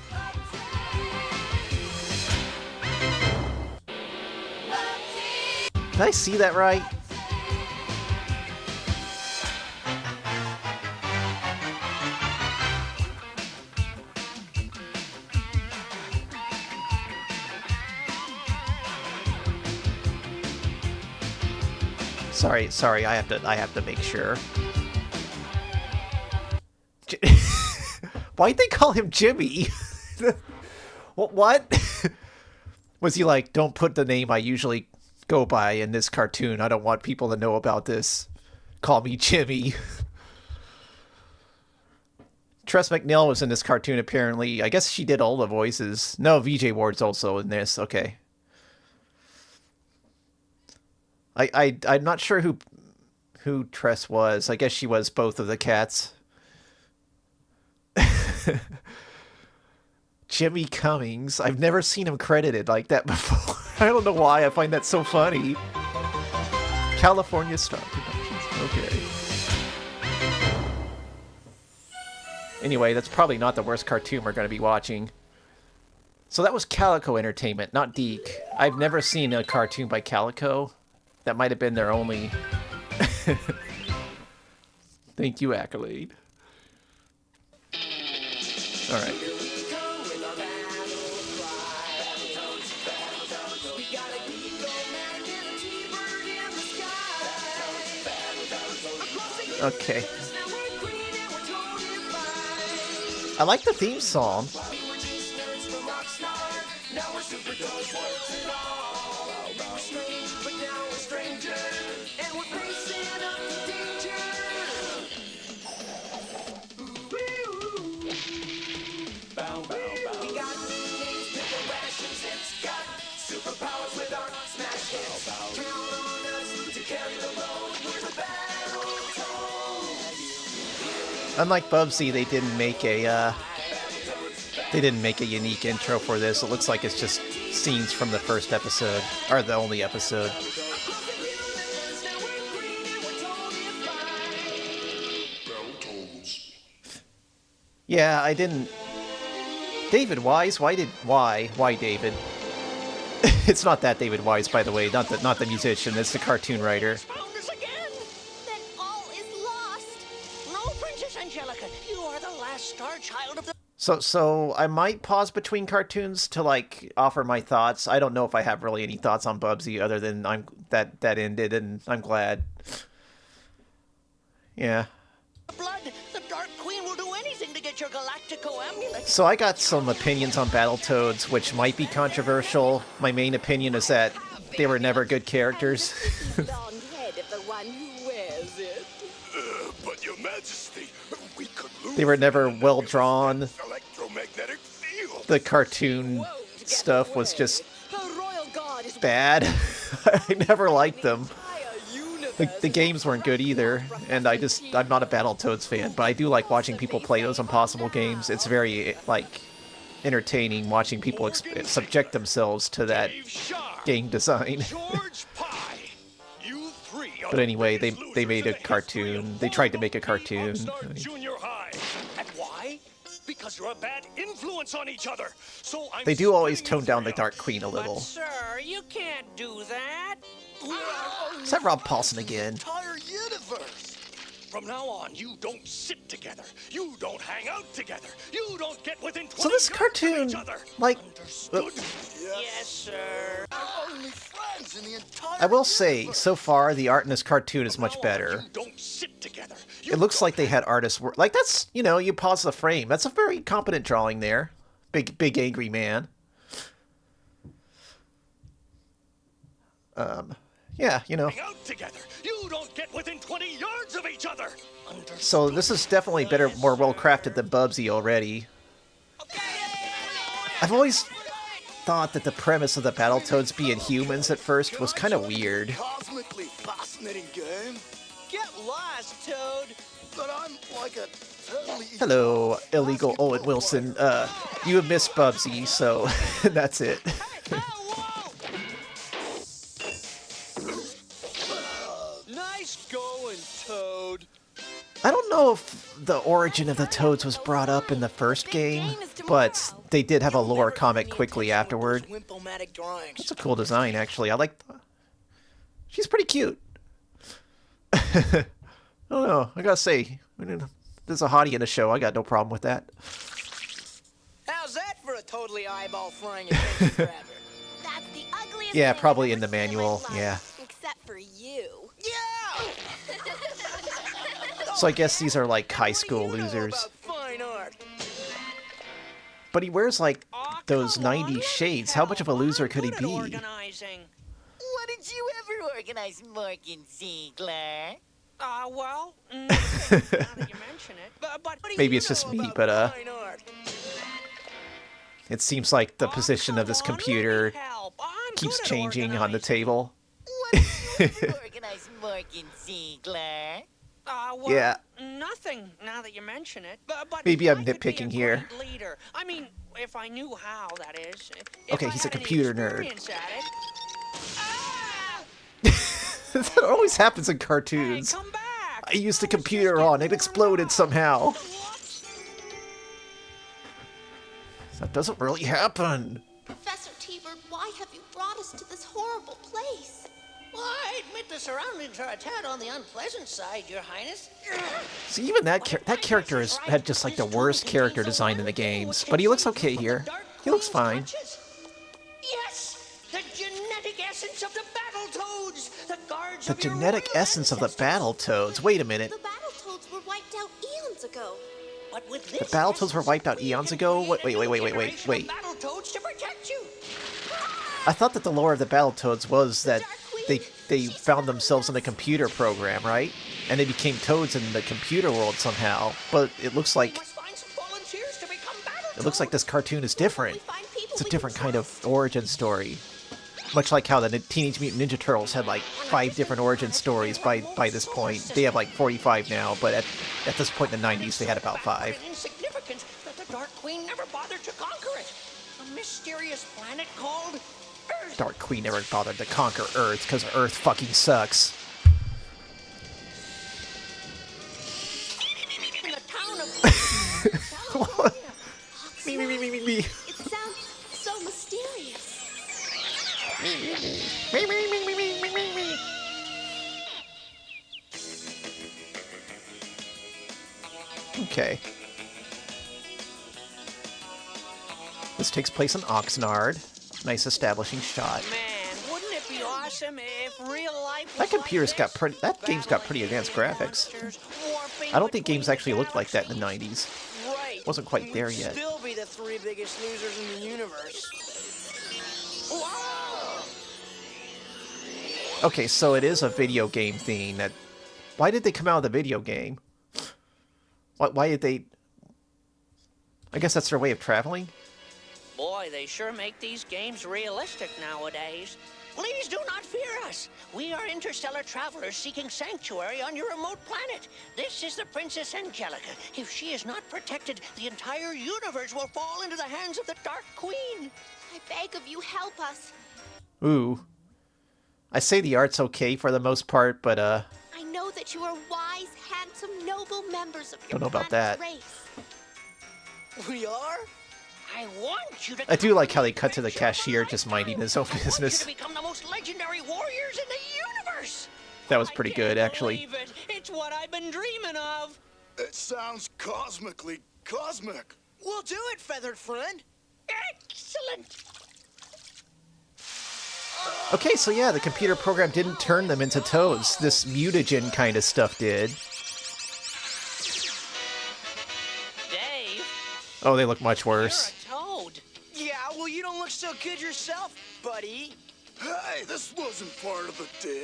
Speaker 1: Did I see that right? Sorry, I have to make sure. Why'd they call him Jimmy? What? Was he like, don't put the name I usually go by in this cartoon. I don't want people to know about this. Call me Jimmy. Tress MacNeille was in this cartoon, apparently. I guess she did all the voices. No, VJ Ward's also in this. Okay. I'm not sure who Tress was. I guess she was both of the cats. Jimmy Cummings. I've never seen him credited like that before. I don't know why. I find that so funny. California Star Productions. Okay. Anyway, that's probably not the worst cartoon we're going to be watching. So that was Calico Entertainment, not Deke. I've never seen a cartoon by Calico. That might have been their only... Thank you, Accolade. Alright. Okay. I like the theme song. Unlike Bubsy, they didn't make a unique intro for this. It looks like it's just scenes from the first episode, or the only episode. Yeah, I didn't. David Wise? Why David? It's not that David Wise, by the way. Not the musician. It's the cartoon writer. So I might pause between cartoons to like offer my thoughts. I don't know if I have really any thoughts on Bubsy other than that ended and I'm glad. Yeah.
Speaker 7: The Dark Queen will do anything to get your Galactico amulet.
Speaker 1: So I got some opinions on Battletoads, which might be controversial. My main opinion is that they were never good characters.
Speaker 2: But Your Majesty, we could lose.
Speaker 1: They were never well drawn. The cartoon stuff was just bad. I never liked them. The games weren't good either, and I'm not a Battletoads fan, but I do like watching people play those impossible games. It's very, like, entertaining watching people subject themselves to that game design. But anyway, they made a cartoon. They tried to make a cartoon.
Speaker 2: Because you're a bad influence on each other. So
Speaker 1: they do always tone down the Dark Queen a little.
Speaker 6: But, sir, you can't do that.
Speaker 1: Is that Rob Paulson again?
Speaker 2: Entire universe. From now on, you don't sit together. You don't hang out together. You don't get within 20
Speaker 1: So this cartoon, like,
Speaker 6: Yes, sir.
Speaker 2: Only friends in the entire
Speaker 1: I will say, so far the art in this cartoon is much better.
Speaker 2: don't sit together.
Speaker 1: It looks like they had artists work. Like, that's, you know, you pause the frame. That's a very competent drawing there. Big angry man. Yeah, you know.
Speaker 2: Out together. You don't get within 20 yards of each other.
Speaker 1: So this is definitely better, more well-crafted than Bubsy already. I've always thought that the premise of the Battletoads being humans at first was kind of weird.
Speaker 10: Cosmically fascinating game.
Speaker 11: Get lost, Toad.
Speaker 10: But I'm like a totally...
Speaker 1: Hello, illegal Owen Wilson. You have missed Bubsy, so that's it.
Speaker 11: Nice going, Toad.
Speaker 1: I don't know if the origin of the Toads was brought up in the first game, but they did have a lore comic quickly afterward. That's a cool design, actually. I like... She's pretty cute. I don't know. I gotta say, there's a hottie in the show. I got no problem with that.
Speaker 11: How's that for a totally eyeball-flying adventure grabber?
Speaker 7: That's the ugliest
Speaker 1: Yeah,
Speaker 7: thing
Speaker 1: probably
Speaker 7: I've
Speaker 1: in the
Speaker 7: ever seen
Speaker 1: manual,
Speaker 7: my life,
Speaker 1: yeah.
Speaker 7: Except for you.
Speaker 11: Yeah!
Speaker 1: So I guess these are like high school losers.
Speaker 11: Fine art.
Speaker 1: But he wears like those 90s shades. How much of a loser could he be?
Speaker 6: What did you ever organize, Morgan Ziegler? Well, now that you mention it. But
Speaker 1: Maybe it's just me, but it seems like the position of this computer keeps changing on the table.
Speaker 6: organize, Morgan Ziegler?
Speaker 1: Yeah.
Speaker 6: Nothing, now that you mention it. But
Speaker 1: Maybe I'm
Speaker 6: I could be a
Speaker 1: nitpicking here.
Speaker 6: great leader. I mean, if I knew how, that is.
Speaker 1: Okay, he's a computer nerd.
Speaker 6: Ah!
Speaker 1: That always happens in cartoons.
Speaker 6: Hey, come back.
Speaker 1: I used the computer on. It exploded somehow. That doesn't really happen.
Speaker 7: Professor T-Bird, why have you brought us to this horrible place?
Speaker 12: Well, I admit the surroundings are a tad on the unpleasant side, Your Highness.
Speaker 1: See, even that character has had just like the worst character design in the games, but he looks okay here. He looks fine.
Speaker 12: Yes, the genetic essence of the Battletoads. The guards
Speaker 1: The genetic essence of the Battletoads. Wait a minute.
Speaker 7: The Battletoads were wiped out eons ago.
Speaker 12: But with
Speaker 1: The
Speaker 12: this
Speaker 1: Battletoads were wiped out eons ago? Wait.
Speaker 12: Battletoads to protect you.
Speaker 1: I thought that the lore of the Battletoads was that they found themselves in a computer program, right? And they became toads in the computer world somehow. But it looks like this cartoon is different. It's a different kind of origin story. Much like how the Teenage Mutant Ninja Turtles had like 5 different origin stories by this point. They have like 45 now, but at this point in the 90s they had about 5.
Speaker 12: Insignificant that the Dark Queen never bothered to conquer it. A mysterious planet called Earth.
Speaker 1: Dark Queen never bothered to conquer Earth because Earth fucking sucks.
Speaker 12: In the town of
Speaker 1: Me.
Speaker 7: It sounds so mysterious.
Speaker 1: Okay. This takes place in Oxnard. Nice establishing shot.
Speaker 6: Man, wouldn't it be awesome if real life
Speaker 1: That computer's got pretty. That game's got pretty advanced graphics. I don't think games actually looked like that in the 90s. Wasn't quite there yet.
Speaker 11: Still be the 3 biggest losers in the universe. Wow!
Speaker 1: Okay, so it is a video game theme. Why did they come out with a video game? Why did they... I guess that's their way of traveling?
Speaker 12: Boy, they sure make these games realistic nowadays. Please do not fear us. We are interstellar travelers seeking sanctuary on your remote planet. This is the Princess Angelica. If she is not protected, the entire universe will fall into the hands of the Dark Queen.
Speaker 7: I beg of you, help us.
Speaker 1: Ooh. I say the art's okay for the most part, but
Speaker 7: I know that you are wise, handsome, noble members of your
Speaker 1: don't know about
Speaker 7: planet's
Speaker 1: that.
Speaker 7: race.
Speaker 11: We are?
Speaker 12: I want you to
Speaker 1: I do like how they cut to the cashier just minding his own
Speaker 12: I want you
Speaker 1: business.
Speaker 12: to become the most legendary warriors in the universe.
Speaker 1: That was pretty good, actually.
Speaker 6: Believe it. It's what I've been dreaming of.
Speaker 10: It sounds cosmically cosmic.
Speaker 11: We'll do it, feathered friend.
Speaker 12: Excellent.
Speaker 1: Okay, so yeah, the computer program didn't turn them into toads. This mutagen kind of stuff did.
Speaker 12: Dave.
Speaker 1: Oh, they look much worse.
Speaker 12: You're a toad.
Speaker 11: Yeah, well, you don't look so good yourself, buddy.
Speaker 10: Hey, this wasn't part of the deal.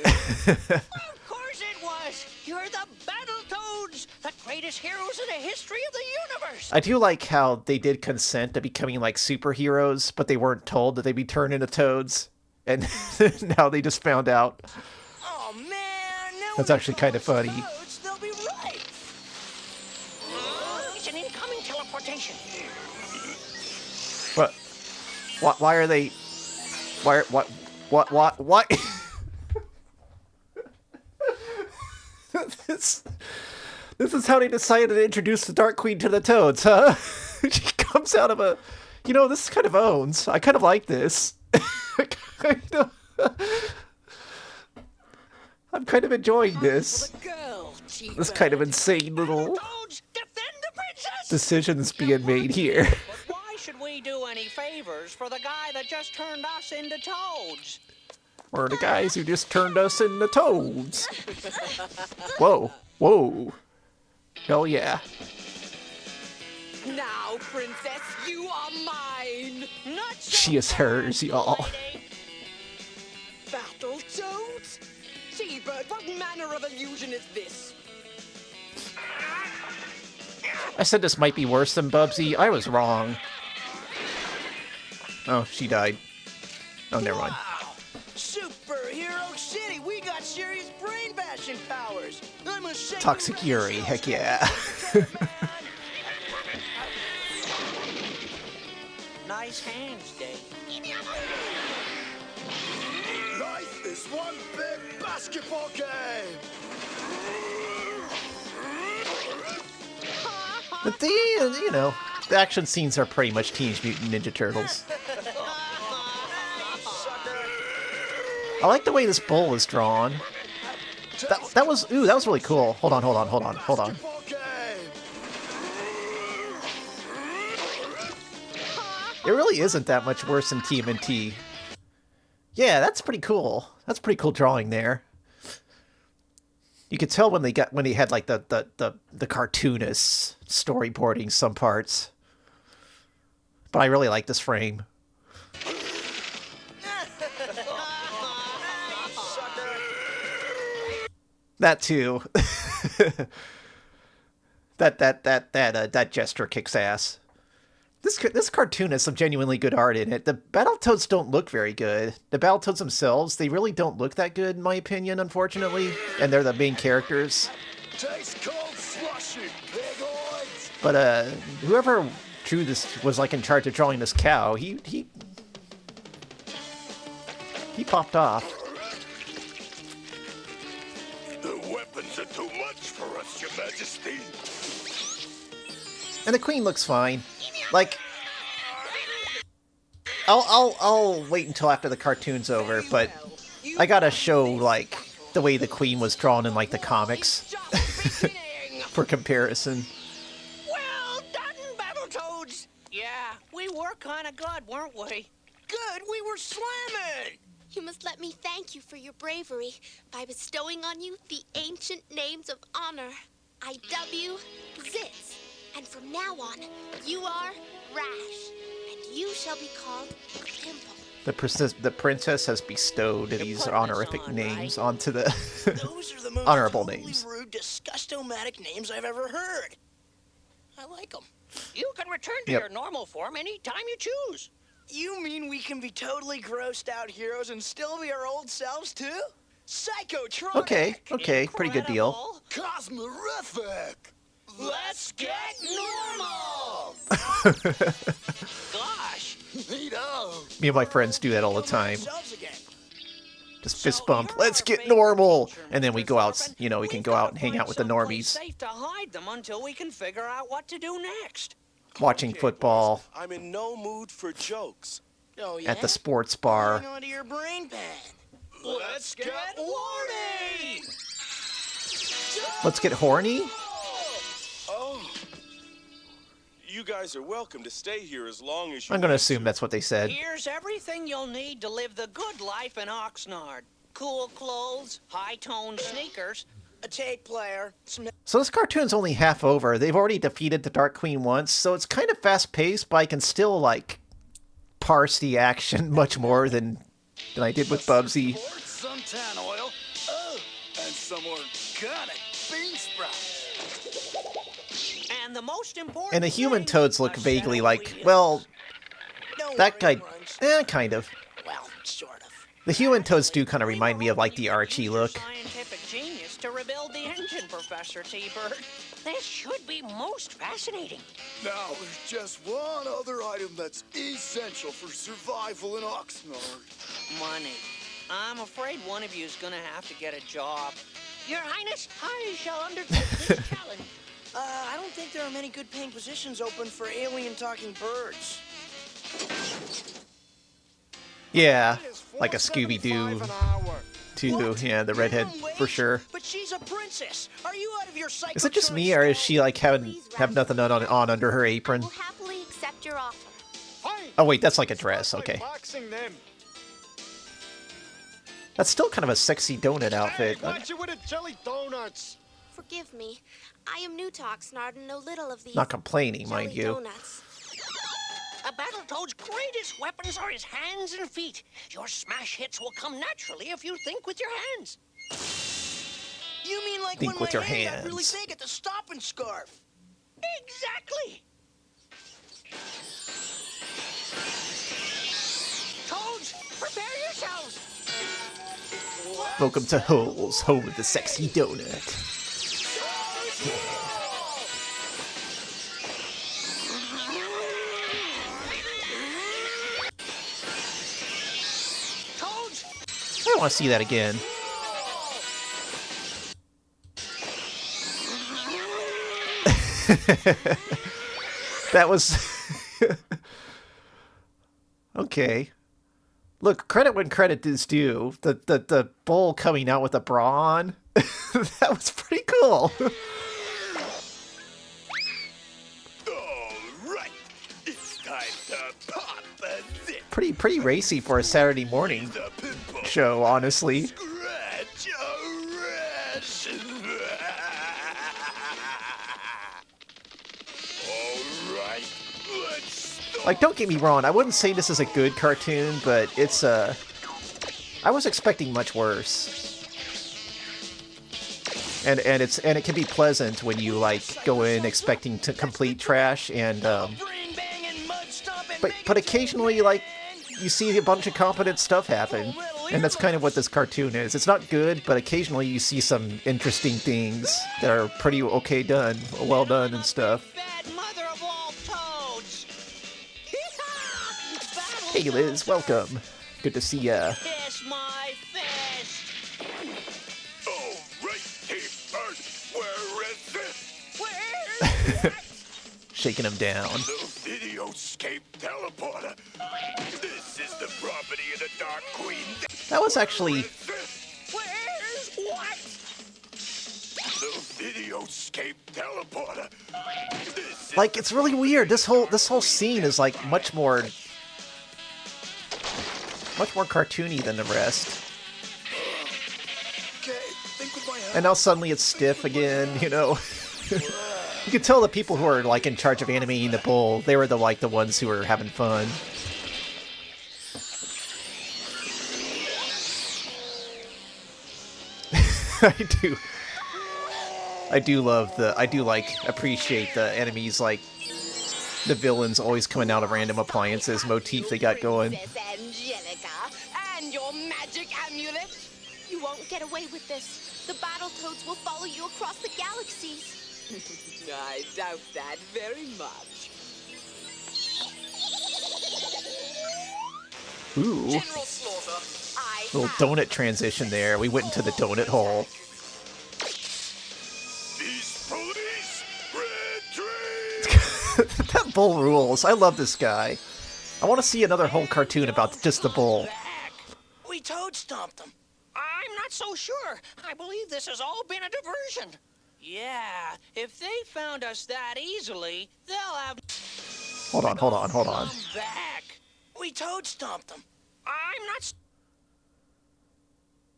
Speaker 12: Of course it was! You're the Battletoads, the greatest heroes in the history of the universe!
Speaker 1: I do like how they did consent to becoming like superheroes, but they weren't told that they'd be turned into toads. And now they just found out.
Speaker 11: Oh man, now
Speaker 1: That's actually kind of funny.
Speaker 11: toads, they'll be right.
Speaker 12: It's an incoming teleportation.
Speaker 1: But why are they? Why? What? This is how they decided to introduce the Dark Queen to the Toads, huh? She comes out of a, this kind of owns. I kind of like this. I'm kind of enjoying this. This kind of insane little decisions being made here.
Speaker 12: But why should we do any favors for the guy that just turned us into toads?
Speaker 1: We're the guys who just turned us into toads. Whoa, whoa. Hell yeah.
Speaker 11: Now, princess, you are mine.
Speaker 12: Not so
Speaker 1: She is hers, y'all.
Speaker 11: Battletoads? Seabird, what manner of illusion is this?
Speaker 1: I said this might be worse than Bubsy. I was wrong. Oh, she died. Oh, never mind.
Speaker 11: Wow! Superhero City, we got serious brain bashing powers. I'm a
Speaker 1: Toxic Yuri, heck yeah.
Speaker 12: nice hands, Dave.
Speaker 10: Life is one big basketball game.
Speaker 1: But the action scenes are pretty much Teenage Mutant Ninja Turtles. I like the way this bull is drawn. That was really cool. Hold on. It really isn't that much worse than TMNT. Yeah, that's pretty cool. That's pretty cool drawing there. You could tell when they had like the cartoonist storyboarding some parts. But I really like this frame. That too. that gesture kicks ass. This cartoon has some genuinely good art in it. The Battletoads don't look very good. The Battletoads themselves, they really don't look that good, in my opinion, unfortunately. And they're the main characters.
Speaker 10: Taste cold slushy, bigoids.
Speaker 1: But whoever drew this was like in charge of drawing this cow. He popped off.
Speaker 10: The weapons are too much for us, Your Majesty.
Speaker 1: And the Queen looks fine. Like, I'll wait until after the cartoon's over, but I gotta show, like, the way the Queen was drawn in, like, the comics. For comparison.
Speaker 12: Well done, Battletoads! Yeah, we were kinda good, weren't we?
Speaker 11: Good, we were slamming!
Speaker 7: You must let me thank you for your bravery by bestowing on you the ancient names of honor. I dub you Zitz, and from now on, you are Rash, and you shall be called Pimple.
Speaker 1: The princess has bestowed these honorific names onto the
Speaker 11: Those are the most
Speaker 1: honorable
Speaker 11: totally
Speaker 1: names.
Speaker 11: rude, disgustomatic names I've ever heard. I like them.
Speaker 12: You can return to
Speaker 1: Yep.
Speaker 12: your normal form anytime you choose.
Speaker 11: You mean we can be totally grossed out heroes and still be our old selves too? Psychotronic!
Speaker 1: Okay, pretty good deal.
Speaker 10: Cosmorific.
Speaker 11: Let's get normal!
Speaker 12: Gosh!
Speaker 1: Me and my friends do that all the time.
Speaker 11: Ourselves again.
Speaker 1: Just fist bump. Let's get normal. And then we go out, we can go out and hang out with the normies.
Speaker 12: Safe to hide them until we can figure out what to do next.
Speaker 1: Watching football
Speaker 13: I'm in no mood for jokes.
Speaker 11: Oh, yeah?
Speaker 1: at the sports bar.
Speaker 11: Hang on to your brain pan.
Speaker 10: Let's get
Speaker 11: horny!
Speaker 1: Let's get horny?
Speaker 13: Oh. You guys are welcome to stay here as long as you
Speaker 1: I'm gonna
Speaker 13: want
Speaker 1: assume
Speaker 13: to.
Speaker 1: that's what they said.
Speaker 12: Here's everything you'll need to live the good life in Oxnard. Cool clothes, high-toned sneakers,
Speaker 11: A tape player, some
Speaker 1: So this cartoon's only half over. They've already defeated the Dark Queen once, so it's kind of fast-paced, but I can still, like, parse the action much more than than I did with Bubsy.
Speaker 10: Some tan oil. Oh, and some organic bean sprouts.
Speaker 12: And the most important
Speaker 1: And the human toads look vaguely like, well, that guy, kind of.
Speaker 11: Well, sort of.
Speaker 1: The human toads do kind of remind me of like the Archie look.
Speaker 12: scientific genius to rebuild the engine, Professor T-Bird. This should be most fascinating.
Speaker 10: Now, there's just one other item that's essential for survival in Oxnard.
Speaker 12: Money. I'm afraid one of you is gonna have to get a job. Your Highness, I shall undertake this challenge.
Speaker 11: I don't think there are many good paying positions open for alien talking birds.
Speaker 1: Yeah, like a Scooby-Doo too. Yeah, the redhead for sure.
Speaker 11: But she's a princess. Are you out of your psycho?
Speaker 1: Is it just me, or is she like have nothing on under her apron?
Speaker 7: We'll happily accept your offer.
Speaker 1: Oh wait, that's like a dress. Okay. That's still kind of a sexy donut outfit.
Speaker 7: Forgive me. I am new to Oxnard and know little of these.
Speaker 1: Not complaining, mind you.
Speaker 7: Donuts.
Speaker 12: A Battletoad's greatest weapons are his hands and feet. Your smash hits will come naturally if you think with your hands.
Speaker 11: You mean like
Speaker 1: Think
Speaker 11: when
Speaker 1: with
Speaker 11: my
Speaker 1: your
Speaker 11: hand got really
Speaker 1: hands.
Speaker 11: big at the stop and scarf?
Speaker 12: Exactly. Toads, prepare yourselves.
Speaker 1: Welcome to Holes, home of the sexy donut.
Speaker 12: Toads.
Speaker 1: I want to see that again. That was okay. Look, credit when credit is due. The bull coming out with a bra on. That was pretty cool.
Speaker 10: Alright, it's time to pop a zip.
Speaker 1: Pretty racy for a Saturday morning show, honestly.
Speaker 10: Scratch a rash. Alright, let's start.
Speaker 1: Like, don't get me wrong, I wouldn't say this is a good cartoon, but it's I was expecting much worse. And it can be pleasant when you like go in expecting to complete trash and but occasionally like you see a bunch of competent stuff happen, and that's kind of what this cartoon is. It's not good, but occasionally you see some interesting things that are pretty okay done, well done and stuff.
Speaker 12: Bad mother of all toads.
Speaker 1: Hey Liz, welcome. Good to see ya.
Speaker 12: Kiss my fist.
Speaker 10: Alright, T-Bird, where is it?
Speaker 12: Where?
Speaker 1: Shaking him down.
Speaker 10: The videoscape teleporter. This is the property of the Dark Queen.
Speaker 1: That was actually
Speaker 12: Where's what?
Speaker 10: The videoscape teleporter. This is
Speaker 1: like, it's really weird. This whole scene is like much more cartoony than the rest.
Speaker 10: okay. Think with my hand.
Speaker 1: And now suddenly it's stiff again, you know. You can tell the people who are like in charge of animating the bull, they were the ones who were having fun. I do appreciate the enemies, like the villains always coming out of random appliances motif they got going.
Speaker 7: Angelica, and your magic amulet. You won't get away with this. The Battletoads will follow you across the galaxies.
Speaker 14: I doubt that very much.
Speaker 1: Ooh,
Speaker 14: General Slaughter.
Speaker 1: little donut transition there. We went into the donut hole.
Speaker 10: These police, retreat.
Speaker 1: That bull rules. I love this guy. I want to see another whole cartoon about just the bull.
Speaker 11: We toad stomped them.
Speaker 12: I'm not so sure. I believe this has all been a diversion. Yeah, if they found us that easily, they'll have...
Speaker 1: Hold on.
Speaker 12: Come back.
Speaker 11: We toad stomped them.
Speaker 12: I'm not...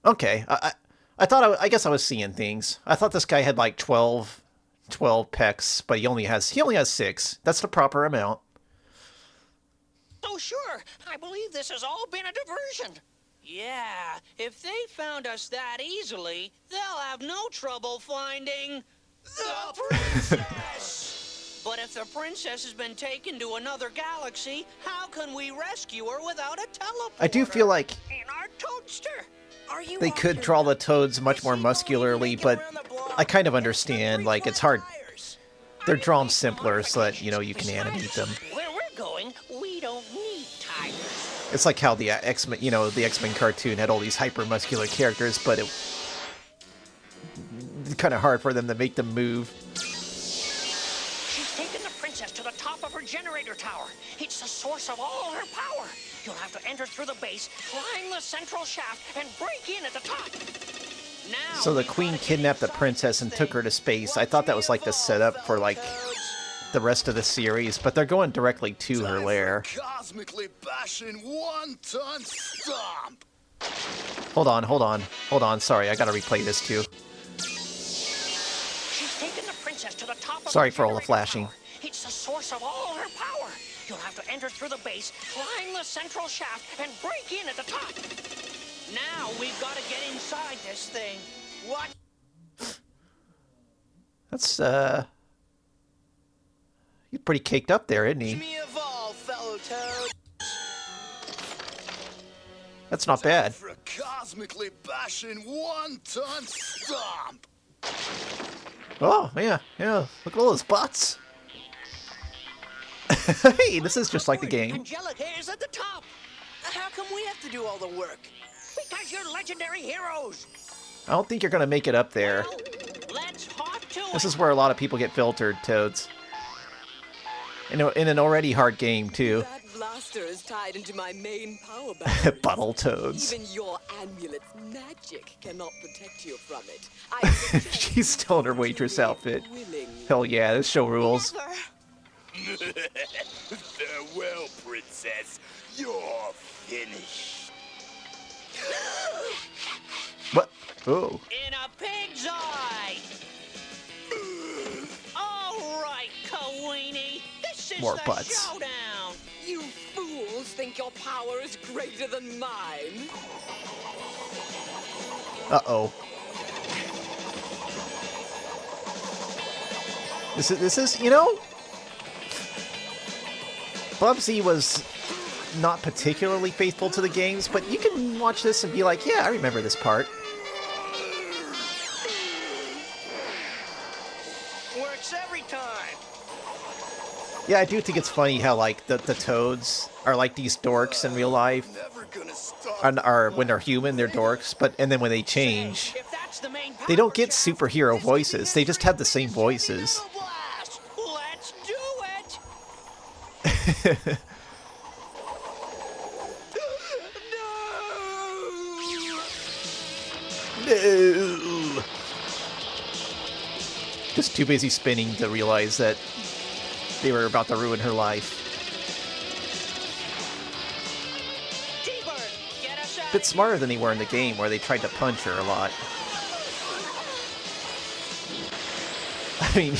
Speaker 1: Okay, I guess I was seeing things. I thought this guy had like 12 pecs, but he only has 6. That's the proper amount.
Speaker 12: So sure. I believe this has all been a diversion. Yeah, if they found us that easily, they'll have no trouble finding the princess. But if the princess has been taken to another galaxy, how can we rescue her without a teleporter?
Speaker 1: I do feel like
Speaker 12: In our toadster. Are you
Speaker 1: they could draw the toads much more muscularly, but I kind of understand, like, it's hard. They're drawn simpler so that, you know, you can animate them.
Speaker 12: Where we're going, we don't need tigers.
Speaker 1: It's like how the X-Men, you know, the X-Men cartoon had all these hyper-muscular characters, but it's kind of hard for them to make them move.
Speaker 12: She's taken the princess to the top of her generator tower. It's the source of all her power. You'll have to enter through the base, climb the central shaft, and break in at the top. Now,
Speaker 1: So the queen kidnapped the princess and took her to space. I thought that was like the setup for, like, the rest of the series, but they're going directly to her lair.
Speaker 10: Cosmically bashing one-ton stomp.
Speaker 1: Hold on. Sorry, I gotta replay this too.
Speaker 12: She's taken the princess to the top of
Speaker 1: Sorry
Speaker 12: her
Speaker 1: for all the
Speaker 12: generator
Speaker 1: flashing.
Speaker 12: tower. It's the source of all her power. You'll have to enter through the base, climb the central shaft, and break in at the top. Now we've got to get inside this thing. What?
Speaker 1: That's, he's pretty caked up there, isn't he?
Speaker 11: Me evolve, fellow toads.
Speaker 1: That's not bad.
Speaker 10: For a cosmically bashing one-ton stomp.
Speaker 1: Oh, yeah. Look at all those butts. Hey, this is just like the game.
Speaker 12: Angelic Hair's at the top.
Speaker 11: How come we have to do all the work?
Speaker 12: Because you're legendary heroes.
Speaker 1: I don't think you're gonna make it up there.
Speaker 12: Let's hop to
Speaker 1: This is where a lot of people get filtered, Toads. In an already hard game, too.
Speaker 14: That blaster is tied into my main power battery.
Speaker 1: Battletoads.
Speaker 14: Even your amulet's magic cannot protect you from it.
Speaker 1: She's still in her waitress outfit. Hell yeah, this show rules.
Speaker 10: Farewell, princess. You're finished.
Speaker 1: What? Oh.
Speaker 12: In a pig's eye. All right, Kaweenie. This is
Speaker 1: More
Speaker 12: the
Speaker 1: butts.
Speaker 12: showdown.
Speaker 14: You fools think your power is greater than mine.
Speaker 1: Uh-oh. This is, you know, Bubsy was not particularly faithful to the games, but you can watch this and be like, yeah, I remember this part.
Speaker 11: Works every time.
Speaker 1: Yeah, I do think it's funny how, like, the Toads are like these dorks in real life. Are when they're human, they're dorks, and then when they change, they don't get superhero voices. They just have the same voices.
Speaker 12: Let's do it.
Speaker 1: No! Just too busy spinning to realize that they were about to ruin her life. A bit smarter than they were in the game, where they tried to punch her a lot. I mean,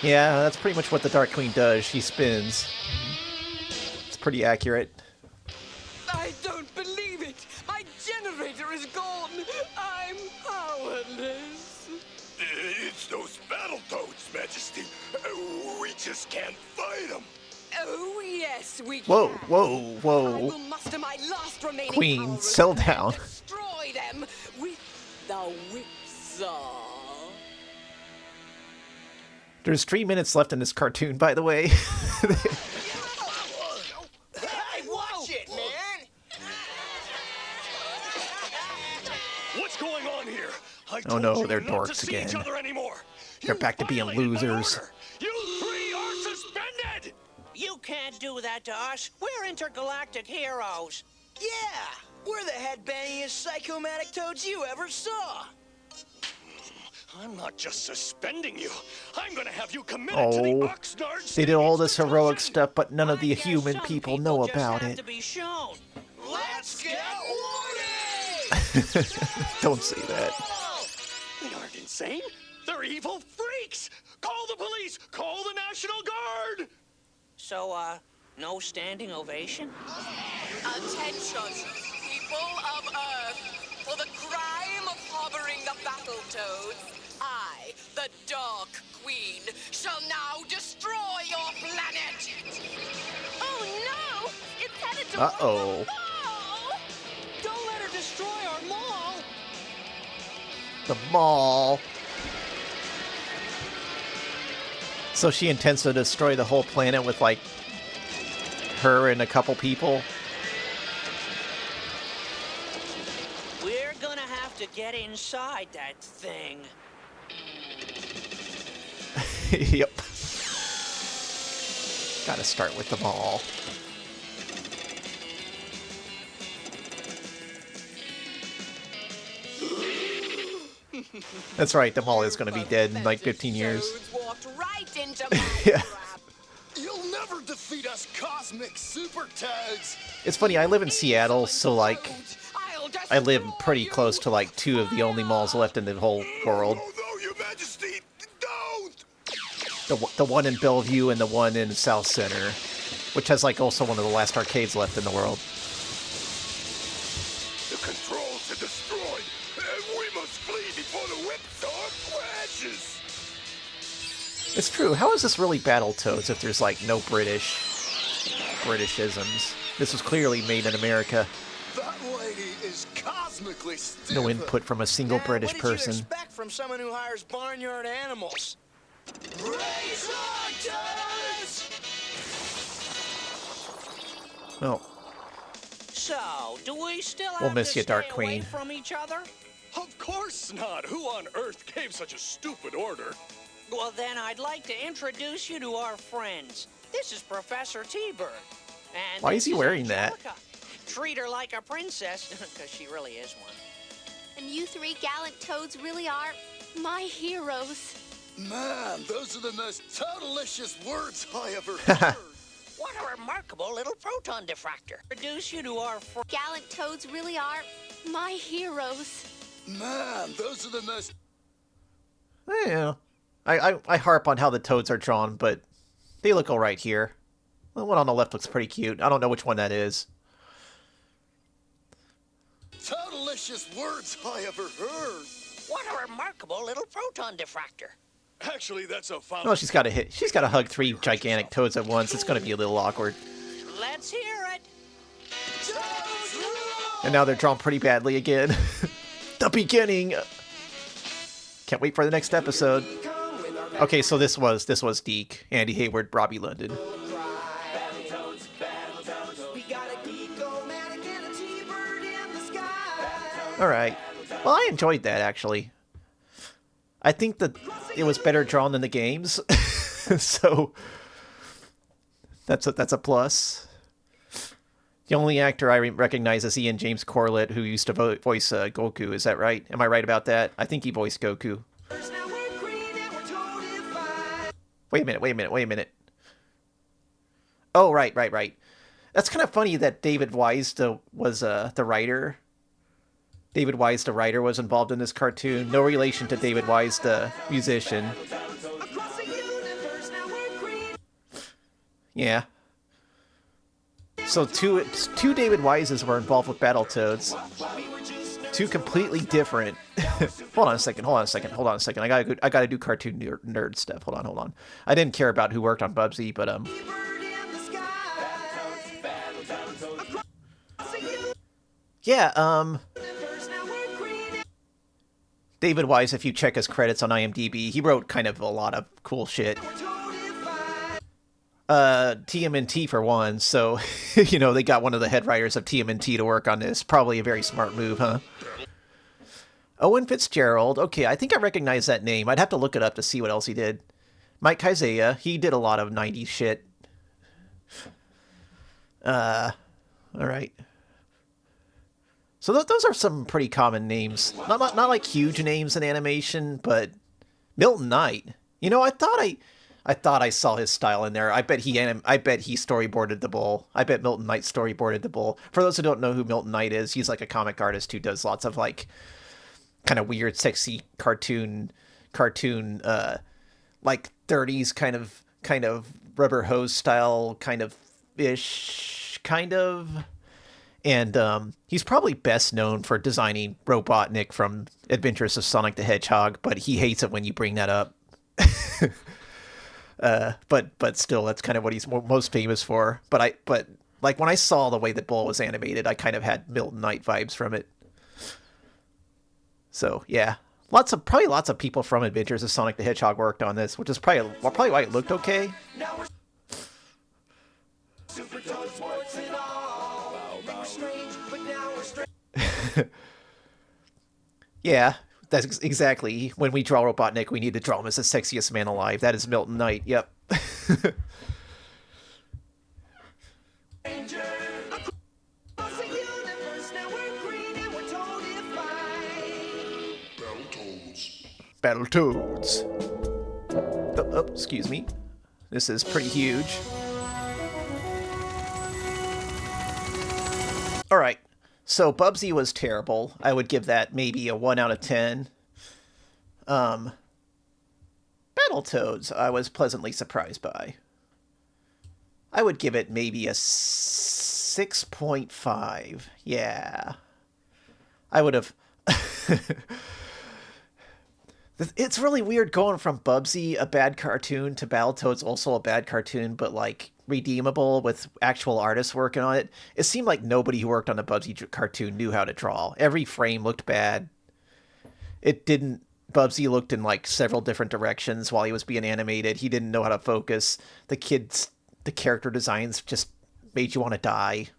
Speaker 1: yeah, that's pretty much what the Dark Queen does. She spins. It's pretty accurate.
Speaker 14: I don't believe it. My generator is gone. I'm powerless.
Speaker 10: It's those Battletoads, Majesty. We just can't fight them.
Speaker 14: Oh, yes, we
Speaker 1: Whoa,
Speaker 14: can.
Speaker 1: whoa,
Speaker 14: I
Speaker 1: whoa.
Speaker 14: will muster my last remaining
Speaker 1: Queen,
Speaker 14: power
Speaker 1: settle
Speaker 14: and
Speaker 1: down.
Speaker 14: destroy them with the whipsaw.
Speaker 1: There's 3 minutes left in this cartoon, by the way.
Speaker 11: Hey, watch it, man.
Speaker 9: What's going on here? I
Speaker 1: Oh
Speaker 9: told
Speaker 1: no,
Speaker 9: you
Speaker 1: they're
Speaker 9: not
Speaker 1: dorks
Speaker 9: to see
Speaker 1: again.
Speaker 9: each other anymore.
Speaker 1: They're back to being losers.
Speaker 9: You three are suspended.
Speaker 12: You can't do that to us. We're intergalactic heroes.
Speaker 11: Yeah, we're the headbangingest psychomatic toads you ever saw.
Speaker 9: I'm not just suspending you. I'm gonna have you committed to the
Speaker 1: Oh,
Speaker 9: Oxnard
Speaker 1: they did all this heroic stuff, but none of the human people know about
Speaker 12: Have
Speaker 1: it.
Speaker 12: to be shown.
Speaker 11: Let's get warning!
Speaker 1: Don't say that.
Speaker 9: They aren't insane. They're evil freaks. Call the police. Call the National Guard.
Speaker 12: So, no standing ovation?
Speaker 14: Attention. people of Earth, for the crime of harboring the Battletoads, I, the Dark Queen, shall now destroy your planet! Oh no! It's headed to
Speaker 1: Uh-oh.
Speaker 12: Don't let her destroy our mall.
Speaker 1: The mall. So she intends to destroy the whole planet with, like, her and a couple people?
Speaker 12: We're gonna have to get inside that thing.
Speaker 1: Yep. Gotta start with the mall. That's right, the mall is gonna be dead in like 15 years.
Speaker 14: Walked right into my
Speaker 1: Yeah.
Speaker 10: You'll never defeat us, cosmic super toads.
Speaker 1: It's funny, I live in Seattle, so like, I live pretty close to like two of the only malls left in the whole world.
Speaker 10: No, Your Majesty, don't!
Speaker 1: The one in Bellevue and the one in South Center, which has like also one of the last arcades left in the world.
Speaker 10: The controls are destroyed, and we must flee before the whipsaw crashes.
Speaker 1: It's true, how is this really Battletoads if there's like no Britishisms? This was clearly made in America.
Speaker 10: That lady is cosmically stiff.
Speaker 1: No input from a single British
Speaker 11: What did you
Speaker 1: person.
Speaker 11: expect from someone who hires barnyard animals?
Speaker 1: Well,
Speaker 12: So, do we still
Speaker 1: We'll
Speaker 12: have
Speaker 1: miss
Speaker 12: to
Speaker 1: you, Dark
Speaker 12: stay away
Speaker 1: Queen.
Speaker 12: from each other?
Speaker 13: Of course not. Who on earth gave such a stupid order?
Speaker 12: Well, then I'd like to introduce you to our friends. This is Professor T-Bird. And
Speaker 1: Why
Speaker 12: this
Speaker 1: is he wearing that?
Speaker 12: Angelica. Treat her like a princess, because she really is one.
Speaker 7: And you three gallant toads really are my heroes.
Speaker 10: Man, those are the most totalicious words I ever heard.
Speaker 12: What a remarkable little proton diffractor. Introduce you to our friends.
Speaker 7: Gallant toads really are my heroes.
Speaker 10: Man, those are the most...
Speaker 1: Yeah. I harp on how the toads are drawn, but they look alright here. The one on the left looks pretty cute. I don't know which one that is.
Speaker 10: Totalicious words I ever heard.
Speaker 12: What a remarkable little proton diffractor.
Speaker 13: Actually, that's a fun.
Speaker 1: Oh, she's got to hug three gigantic toads at once. It's going to be a little awkward.
Speaker 12: Let's hear it.
Speaker 1: And now they're drawn pretty badly again. The beginning. Can't wait for the next episode. Okay, so this was Deke, Andy Hayward, Robbie London. All right. Well, I enjoyed that actually. I think that it was better drawn than the games, so that's a plus. The only actor I recognize is Ian James Corlett, who used to voice Goku. Is that right? Am I right about that? I think he voiced Goku. Wait a minute. Oh, right. That's kind of funny that David Wise was the writer. David Wise, the writer, was involved in this cartoon. No relation to David Wise, the musician. Yeah. So two David Wises were involved with Battletoads. Two completely different. Hold on a second. I gotta do cartoon nerd stuff. Hold on. I didn't care about who worked on Bubsy, but yeah, David Wise, if you check his credits on IMDb, he wrote kind of a lot of cool shit. TMNT for one, so, you know, they got one of the head writers of TMNT to work on this. Probably a very smart move, huh? Owen Fitzgerald. Okay, I think I recognize that name. I'd have to look it up to see what else he did. Mike Kaizea. He did a lot of 90s shit. Alright. So those are some pretty common names. Not like huge names in animation, but Milton Knight. You know, I thought I saw his style in there. I bet he storyboarded the bull. I bet Milton Knight storyboarded the bull. For those who don't know who Milton Knight is, he's like a comic artist who does lots of like kind of weird, sexy cartoon like 30s kind of rubber hose style kind of ish kind of. And he's probably best known for designing Robotnik from Adventures of Sonic the Hedgehog, but he hates it when you bring that up. But still, that's kind of what he's most famous for. But like when I saw the way that Bull was animated, I kind of had Milton Knight vibes from it. So yeah, probably lots of people from Adventures of Sonic the Hedgehog worked on this, which is probably why it looked okay. Yeah, that's exactly. When we draw Robotnik, we need to draw him as the sexiest man alive. That is Milton Knight. Yep. Battletoads. Oh, excuse me. This is pretty huge. Alright, so Bubsy was terrible. I would give that maybe a 1 out of 10. Battletoads, I was pleasantly surprised by. I would give it maybe a 6.5. Yeah. I would have... It's really weird going from Bubsy, a bad cartoon, to Battletoads, also a bad cartoon, but like redeemable with actual artists working on it. It seemed like nobody who worked on the Bubsy cartoon knew how to draw. Every frame looked bad. Bubsy looked in like several different directions while he was being animated. He didn't know how to focus. The character designs just made you want to die.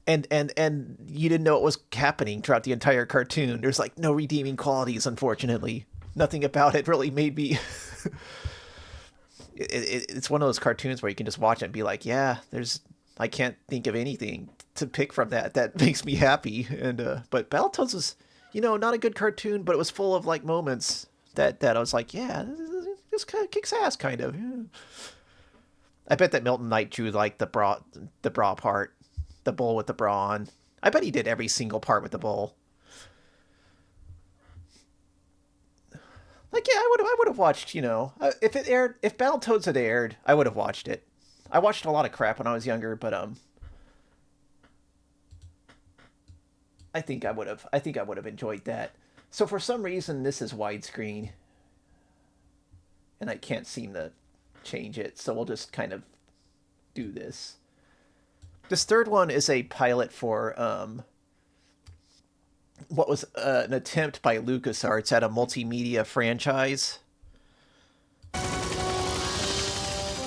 Speaker 1: And you didn't know what was happening throughout the entire cartoon. There's like no redeeming qualities, unfortunately. Nothing about it really made me... It's one of those cartoons where you can just watch it and be like, yeah, I can't think of anything to pick from that makes me happy. But Battletoads was, not a good cartoon, but it was full of like moments that I was like, yeah, this kind of kicks ass, kind of. Yeah. I bet that Milton Knight drew like the bra part. The bull with the bra on. I bet he did every single part with the bull. Like, yeah, I would have watched, if Battletoads had aired, I would have watched it. I watched a lot of crap when I was younger, but I think I would have enjoyed that. So for some reason this is widescreen and I can't seem to change it, so we'll just kind of do this. This third one is a pilot for what was an attempt by LucasArts at a multimedia franchise.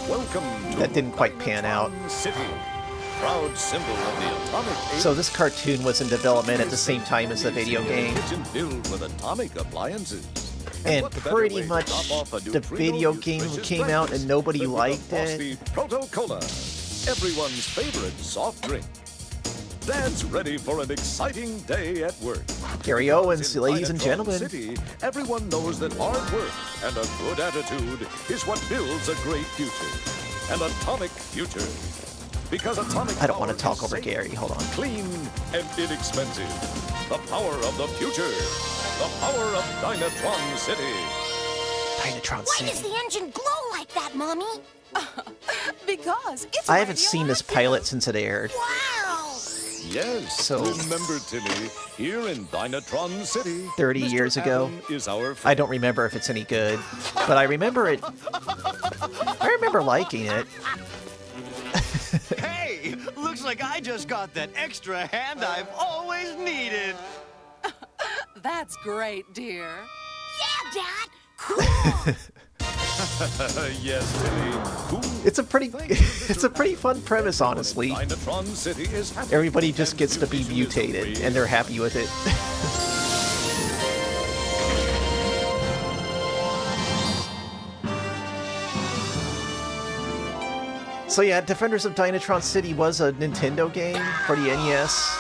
Speaker 15: Welcome to
Speaker 1: that didn't quite pan out.
Speaker 15: City, proud symbol of the atomic age.
Speaker 1: So this cartoon was in development at the same time as the video game.
Speaker 15: Kitchen filled with atomic appliances.
Speaker 1: And pretty much the video game came out and nobody liked it.
Speaker 15: Proto-Cola, everyone's favorite soft drink. Dad's ready for an exciting day at work.
Speaker 1: Gary Owens, ladies and gentlemen.
Speaker 15: City, everyone knows that hard work and a good attitude is what builds a great future. An atomic future. Because atomic
Speaker 1: I don't want to talk over Gary. Hold on.
Speaker 15: Clean and inexpensive. The power of the future. The power of Dynatron City.
Speaker 1: Dynatron
Speaker 3: Why
Speaker 1: City.
Speaker 3: does the engine glow like that, Mommy?
Speaker 14: Because it's
Speaker 1: I haven't seen this pilot since it aired.
Speaker 3: Wow!
Speaker 15: Yes,
Speaker 1: so
Speaker 15: remember, Timmy, here in Dynatron City,
Speaker 1: 30
Speaker 15: Mr.
Speaker 1: years ago.
Speaker 15: Adam is our
Speaker 1: I don't remember if it's any good, but I remember it. I remember liking it.
Speaker 16: Hey, looks like I just got that extra hand I've always needed.
Speaker 14: That's great, dear.
Speaker 3: Yeah, Dad! Cool!
Speaker 15: Yes, Timmy.
Speaker 1: It's a pretty fun premise, honestly.
Speaker 15: Dynatron City is happy.
Speaker 1: Everybody just gets to be mutated, and they're happy with it. So yeah, Defenders of Dynatron City was a Nintendo game for the NES.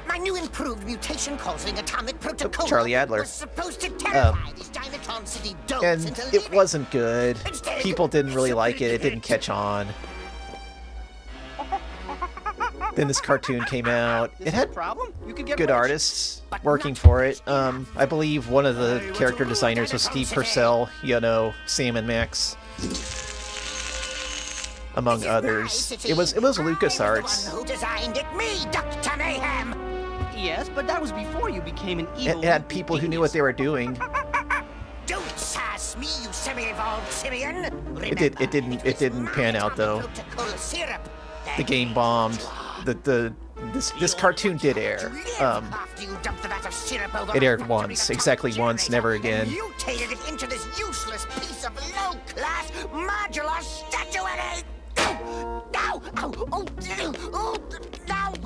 Speaker 3: My new improved mutation-causing atomic protocol
Speaker 1: Charlie Adler.
Speaker 3: was supposed to terrify these Dynatron City dogs
Speaker 1: And
Speaker 3: into
Speaker 1: it
Speaker 3: living.
Speaker 1: wasn't good. People didn't really like it. It didn't catch on. Then this cartoon came out. It had good artists working for it. I believe one of the character designers was Steve Purcell, Sam and Max. among others. It was LucasArts.
Speaker 6: Who designed it? Me, Dr. Mayhem!
Speaker 16: Yes, but that was before you became an evil...
Speaker 1: It had people who knew what they were doing.
Speaker 6: Don't sass me, you semi-evolved simian!
Speaker 1: It didn't pan out though. The game bombed. This cartoon did air. It aired once, exactly once, never again.
Speaker 6: Mutated it into this useless piece of low-class modular statuary! No!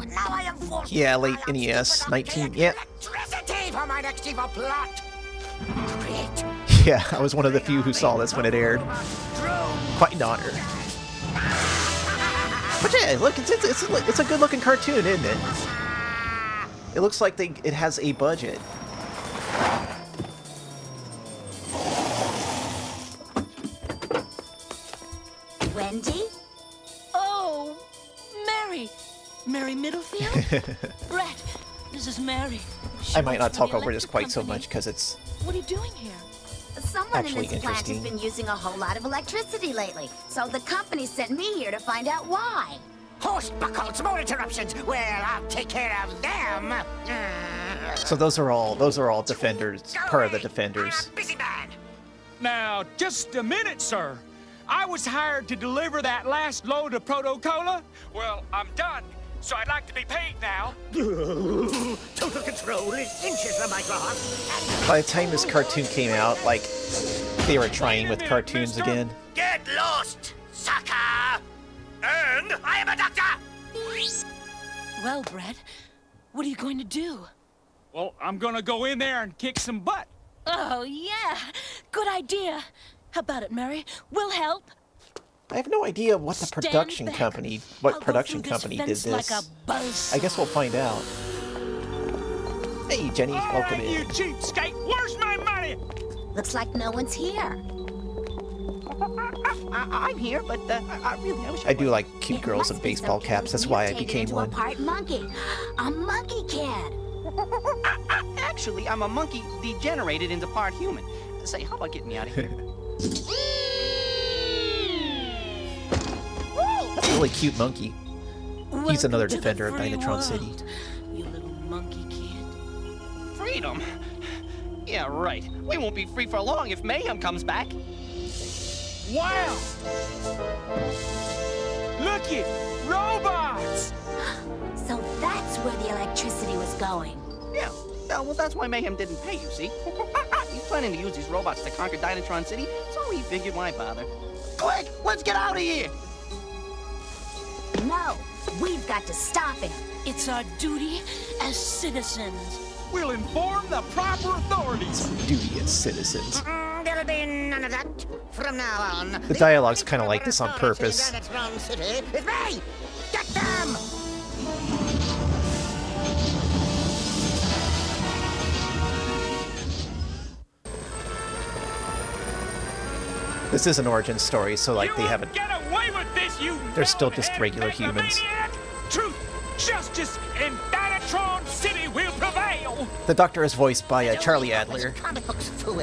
Speaker 6: Now I am forced
Speaker 1: Yeah, late NES, 19. Yeah.
Speaker 6: electricity for my next evil plot! Create
Speaker 1: Yeah, I was one of the few who saw this when it aired. Quite an honor. But yeah, look, it's a good-looking cartoon, isn't it? It looks like it has a budget.
Speaker 17: Wendy?
Speaker 18: Oh, Mary. Mary Middlefield? Brett, this is Mary.
Speaker 1: I might not talk over this quite so much because it's
Speaker 18: What are you doing here?
Speaker 17: Someone in
Speaker 1: actually
Speaker 17: this plant has
Speaker 1: interesting.
Speaker 17: been using a whole lot of electricity lately, so the company sent me here to find out why.
Speaker 6: horse buckles, more interruptions. Well, I'll take care of them.
Speaker 1: So those are all defenders, part of the defenders.
Speaker 6: Busy man.
Speaker 4: Now, just a minute, sir. I was hired to deliver that last load of Proto-Cola. Well, I'm done, so I'd like to be paid now.
Speaker 6: Total control is inches from my glass.
Speaker 1: By the time this cartoon came out, like, they were trying with cartoons again.
Speaker 6: Get lost, sucker! And I am a doctor!
Speaker 18: Well, Brett, what are you going to do?
Speaker 4: Well, I'm gonna go in there and kick some butt.
Speaker 18: Oh, yeah. Good idea. How about it, Mary? We'll help.
Speaker 1: I have no idea what the production company did this.
Speaker 18: Like a buzz.
Speaker 1: I guess we'll find out. Hey, Jenny, welcome
Speaker 4: You
Speaker 1: in.
Speaker 4: cheapskate! Where's my money?
Speaker 17: Looks like no one's here.
Speaker 16: I'm here, but I wish
Speaker 1: I do like cute girls in baseball caps. That's why I became
Speaker 17: Into
Speaker 1: one.
Speaker 17: a part monkey. A monkey kid.
Speaker 16: Actually, I'm a monkey degenerated into part human. Say, how about getting me out of here?
Speaker 1: That's a really cute monkey. He's another defender of
Speaker 18: free
Speaker 1: Dynatron
Speaker 18: world,
Speaker 1: City.
Speaker 18: You little monkey kid.
Speaker 16: Freedom? Yeah, right. We won't be free for long if Mayhem comes back.
Speaker 4: Wow! Looky! Robots!
Speaker 17: So that's where the electricity was going.
Speaker 16: Yeah, well, that's why Mayhem didn't pay, you see. He's planning to use these robots to conquer Dynatron City, so he figured why bother. Quick, let's get out of here!
Speaker 17: No, we've got to stop him.
Speaker 18: It's our duty as citizens.
Speaker 4: We'll inform the proper authorities.
Speaker 1: Duty as citizens.
Speaker 6: There'll be none of that from now on.
Speaker 1: The dialogue's kind of like this on purpose.
Speaker 6: Dynatron City is me! Get them!
Speaker 1: This is an origin story, so like they haven't.
Speaker 4: Get away with this, you
Speaker 1: They're still just regular humans.
Speaker 4: megalomaniac! Truth, justice, and Dynatron City will prevail.
Speaker 1: The Doctor is voiced by Charlie Adler.
Speaker 6: Comic books, fool.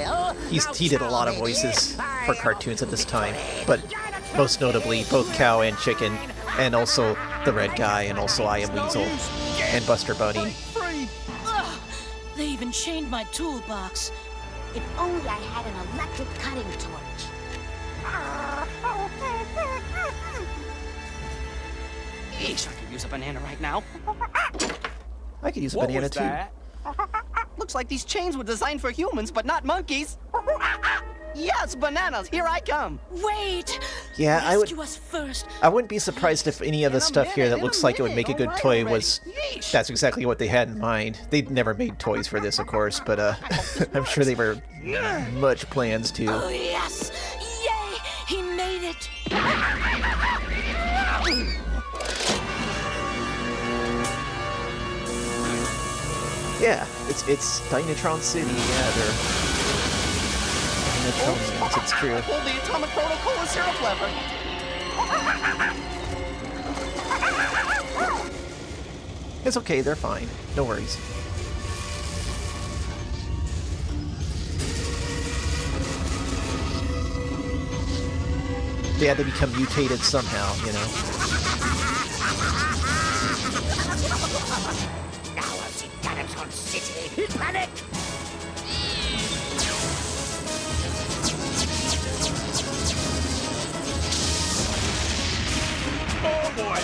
Speaker 1: He did a lot of voices for cartoons at this time, but most notably both Cow and Chicken, and also the Red Guy, and also I Am Weasel, and Buster Bunny.
Speaker 18: Ugh, they even chained my toolbox.
Speaker 17: If only I had an electric cutting torch.
Speaker 16: Yeesh, I could use a banana right now.
Speaker 1: I could use a banana too.
Speaker 16: Looks like these chains were designed for humans, but not monkeys. Yes, bananas, here I come.
Speaker 18: Wait!
Speaker 1: Yeah,
Speaker 18: Rescue us first.
Speaker 1: I wouldn't be surprised if any of the stuff here that looks like it would make a good toy was. That's exactly what they had in mind. They'd never made toys for this, of course, but I'm sure they were much plans to.
Speaker 18: Oh, yes! Yay! He made it!
Speaker 1: Yeah, it's Dynatron City. Yeah, they're Dynatronians. It's true.
Speaker 16: Hold the atomic Proto-Cola syrup lever.
Speaker 1: It's okay. They're fine. No worries. they had to become mutated somehow, you know.
Speaker 6: Now I'll see Dynatron City in panic!
Speaker 4: Oh boy!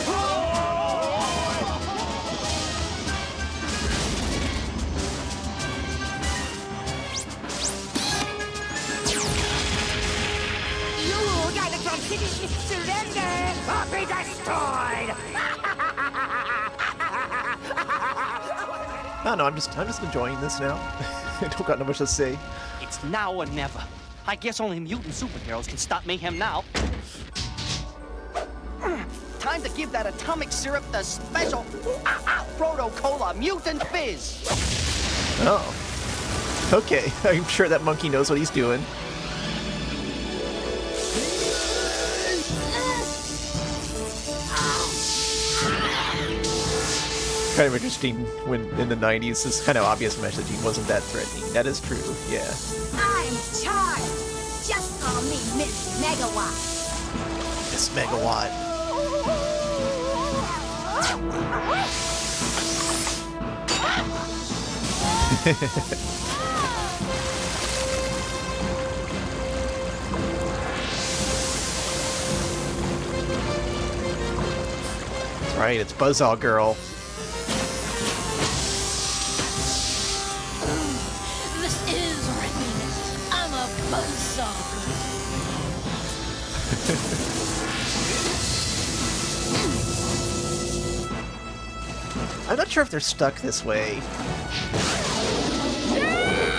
Speaker 6: You, Dynatron City, surrender or be destroyed!
Speaker 1: I don't know, I'm just enjoying this now. I don't got no much to say.
Speaker 16: It's now or never. I guess only mutant superheroes can stop mayhem now. Time to give that atomic syrup the special Proto-Cola Mutant Fizz.
Speaker 1: Oh. Okay, I'm sure that monkey knows what he's doing. Kind of interesting when in the 90s this kind of obvious messaging wasn't that threatening. That is true, yeah.
Speaker 17: I'm charged. Just call me Miss Megawatt.
Speaker 1: Miss Megawatt. That's right, it's Buzzsaw Girl.
Speaker 18: This is ripping. I'm a buzzsaw.
Speaker 1: I'm not sure if they're stuck this way.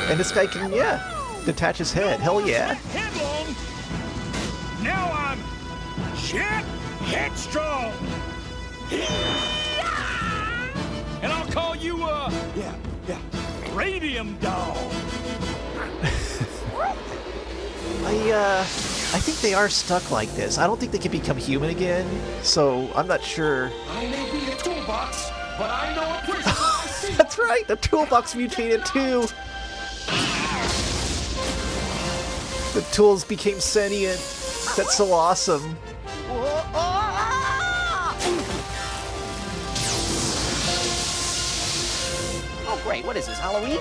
Speaker 1: And this guy can, yeah, detach his head. Hell yeah.
Speaker 4: Headlong. Now I'm shit headstrong. And I'll call you Radium Dog.
Speaker 1: I think they are stuck like this. I don't think they can become human again, so I'm not sure.
Speaker 10: I may be a toolbox, but I know a person I see.
Speaker 1: That's right, the toolbox mutated too. The tools became sentient. That's so awesome.
Speaker 16: Oh great, what is this, Halloween?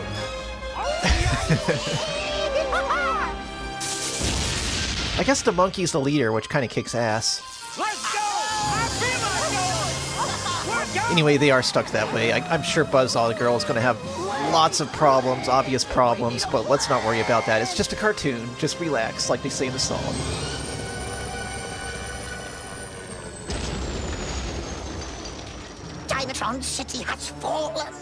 Speaker 1: I guess the monkey's the leader, which kind of kicks ass.
Speaker 4: Let's go! I feel like going! We're going!
Speaker 1: Anyway, they are stuck that way. I'm sure Buzzsaw the Girl is going to have lots of problems, obvious problems, but let's not worry about that. It's just a cartoon. Just relax, like they say in the song.
Speaker 6: Dynatron City has fallen.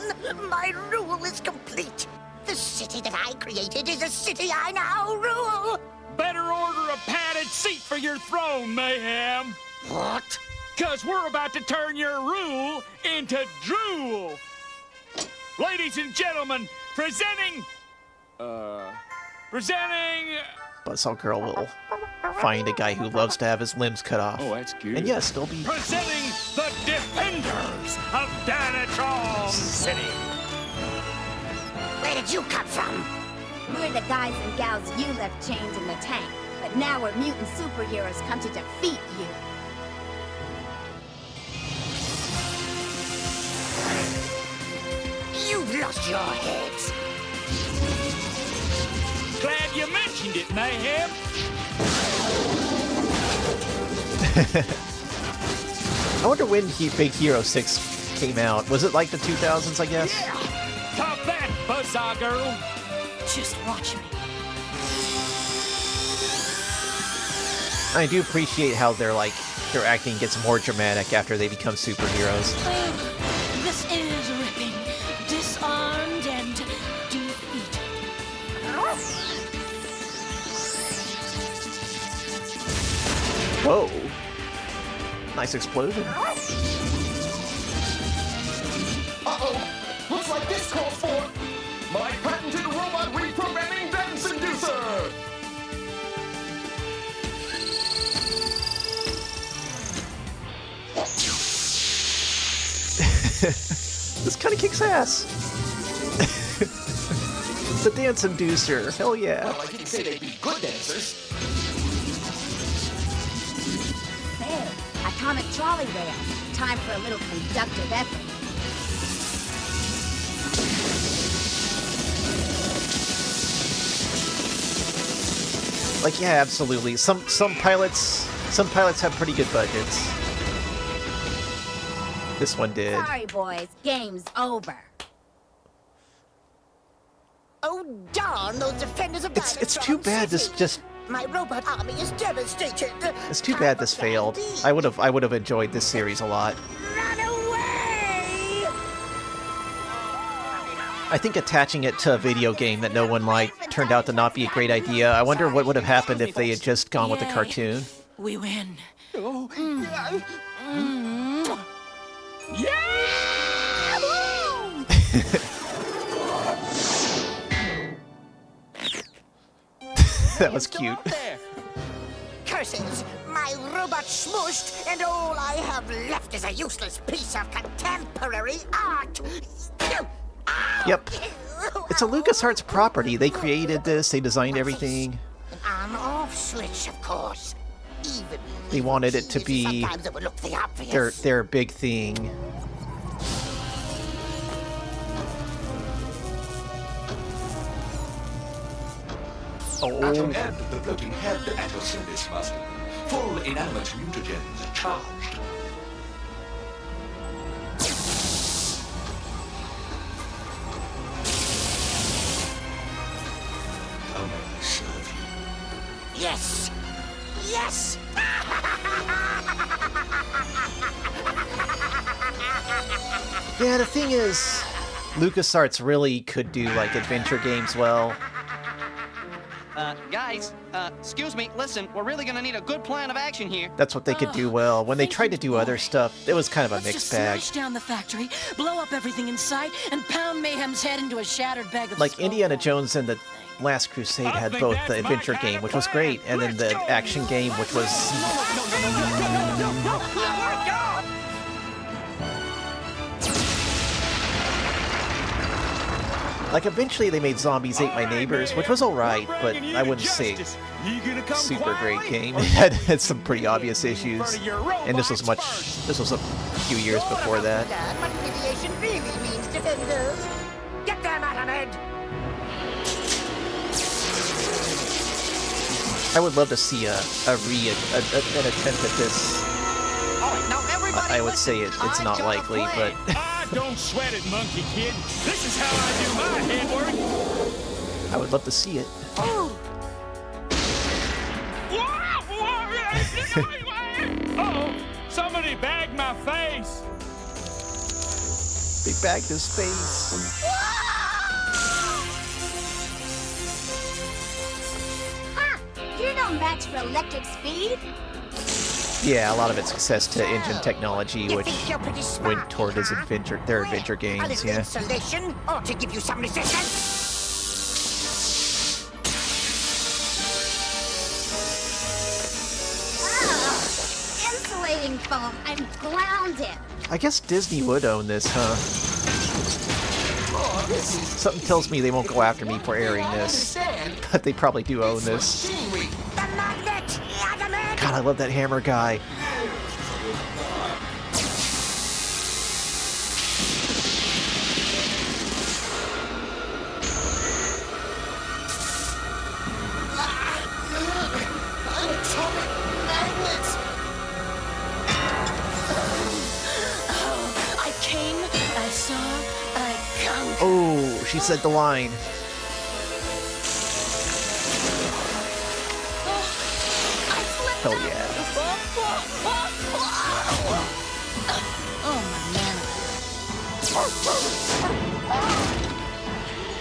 Speaker 6: My rule is complete. The city that I created is a city I now rule.
Speaker 4: Better order a padded seat for your throne, Mayhem.
Speaker 6: What?
Speaker 4: 'Cause we're about to turn your rule into drool. Ladies and gentlemen, presenting...
Speaker 1: Buzzsaw Girl will find a guy who loves to have his limbs cut off.
Speaker 4: Oh, that's good.
Speaker 1: And yes, they'll be...
Speaker 4: Presenting the Defenders of Dynatron City.
Speaker 6: Where did you come from?
Speaker 17: We're the guys and gals you left chained in the tank, but now we're mutant superheroes come to defeat you.
Speaker 6: You've lost your heads.
Speaker 4: Glad you mentioned it, Mayhem.
Speaker 1: I wonder when Big Hero 6 came out. Was it like the 2000s, I guess?
Speaker 4: Yeah! Top that, Buzzsaw Girl.
Speaker 18: Just watch me.
Speaker 1: I do appreciate how their acting gets more dramatic after they become superheroes.
Speaker 18: This is ripping. Disarmed and defeated.
Speaker 1: Whoa. Nice explosion.
Speaker 10: Uh-oh! Looks like this calls for my patented robot reprogramming dance inducer!
Speaker 1: This kind of kicks ass. The dance inducer. Hell yeah.
Speaker 10: Well, I didn't say they'd be good dancers.
Speaker 17: atomic trolley rails. Time for a little conductive effort.
Speaker 1: Like, yeah, absolutely. Some pilots have pretty good budgets. This one did.
Speaker 17: Sorry, boys. Game's over.
Speaker 19: Oh, darn those defenders of
Speaker 1: It's too bad this just.
Speaker 19: My robot army is devastated.
Speaker 1: It's too bad this failed. I would have enjoyed this series a lot.
Speaker 19: Run away!
Speaker 1: I think attaching it to a video game that no one liked turned out to not be a great idea. I wonder what would have happened if they had just gone with the cartoon.
Speaker 18: We win.
Speaker 1: That was cute.
Speaker 19: Curses! My robot smooshed, and all I have left is a useless piece of contemporary art.
Speaker 1: Yep. It's a LucasArts property. They created this. They designed everything.
Speaker 19: An on-off switch, of course. Even
Speaker 1: they wanted it to be their big thing.
Speaker 20: Atom Ed, the floating head at your service, Master. Full inanimate mutagens charged. How may I serve you?
Speaker 19: Yes! Yes!
Speaker 1: Yeah, the thing is, LucasArts really could do like adventure games well.
Speaker 16: Guys, excuse me, listen, we're really gonna need a good plan of action here.
Speaker 1: That's what they could do well. When they tried to do other stuff, it was kind of a mixed bag.
Speaker 18: Smash down the factory, blow up everything in sight, and pound Mayhem's head into a shattered bag of
Speaker 1: Like
Speaker 18: smoke.
Speaker 1: Indiana Jones and the Last Crusade had both the adventure game, which was great, and then the action game, which was... Like, eventually they made Zombies Ate My Neighbors, which was alright, but I wouldn't say super great game. It had some pretty obvious issues, and this was a few years before that.
Speaker 19: What mediation really means, defenders. Get them, Atom Ed!
Speaker 1: I would love to see an attempt at this. I would say it's not likely, but...
Speaker 4: Don't sweat it, monkey kid. This is how I do my head work.
Speaker 1: I would love to see it.
Speaker 4: Uh-oh, somebody bagged my face.
Speaker 1: They bagged his face.
Speaker 17: Ha! You're no match for electric speed.
Speaker 1: Yeah, a lot of it's access to engine technology, which went toward their adventure games,
Speaker 19: A little
Speaker 1: yeah.
Speaker 19: insulation ought to give you some resistance.
Speaker 17: Insulating foam. I'm grounded.
Speaker 1: I guess Disney would own this, huh? Something tells me they won't go after me for airing this, but they probably do own this. God, I love that hammer guy.
Speaker 18: I came, I saw, I conquered.
Speaker 1: Oh, she said the line. Hell yeah.
Speaker 18: Oh, man.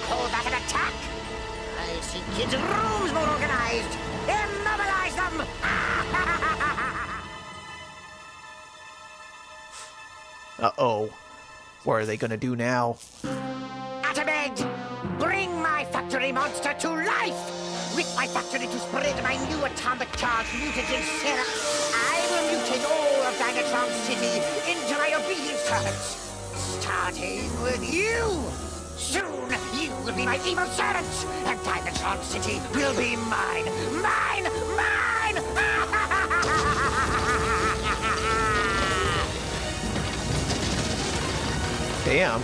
Speaker 19: Call that an attack? I see kids' rooms more organized. Immobilize them!
Speaker 1: Uh-oh. What are they gonna do now?
Speaker 19: Atom Ed, bring my factory monster to life! With my factory to spread my new atomic charge mutagen serum, I will mutate all of Dynatron City into my obedient servants. Starting with you! Soon, you will be my evil servants, and Dynatron City will be mine! Mine! Mine!
Speaker 1: Damn.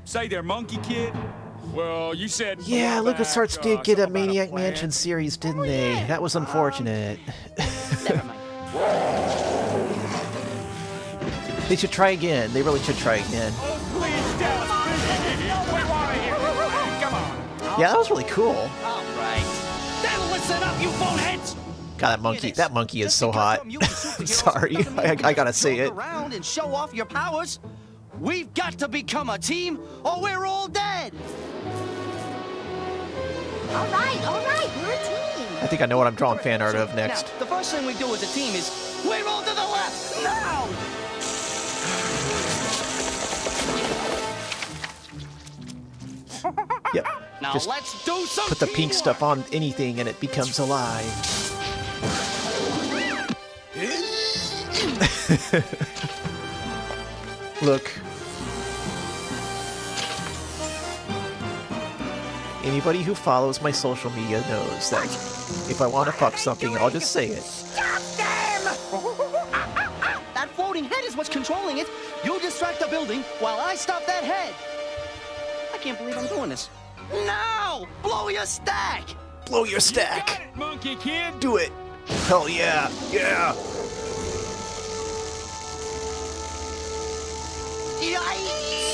Speaker 4: Say there, Monkey Kid. Well, you said...
Speaker 1: Yeah, LucasArts did get a Maniac Mansion series, didn't they? That was unfortunate. They should try again. They really should try again. Yeah, that was really cool.
Speaker 16: All right. Then listen up, you boneheads!
Speaker 1: God, that monkey is so hot. Sorry, I gotta say it.
Speaker 16: Around and show off your powers. We've got to become a team, or we're all dead.
Speaker 17: All right, we're a team.
Speaker 1: I think I know what I'm drawing fan art of next.
Speaker 16: Now, the first thing we do as a team is we roll to the left now.
Speaker 1: Yep.
Speaker 16: Now
Speaker 1: Just
Speaker 16: let's do some
Speaker 1: put the pink stuff on anything and it becomes alive. Look. Anybody who follows my social media knows that if I want to fuck something, I'll just say it.
Speaker 16: Stop them! That floating head is what's controlling it. You distract the building while I stop that head. I can't believe I'm doing this. Now! Blow your stack!
Speaker 1: Blow your stack!
Speaker 4: You got it, Monkey Kid!
Speaker 1: Do it! Hell yeah! Yeah!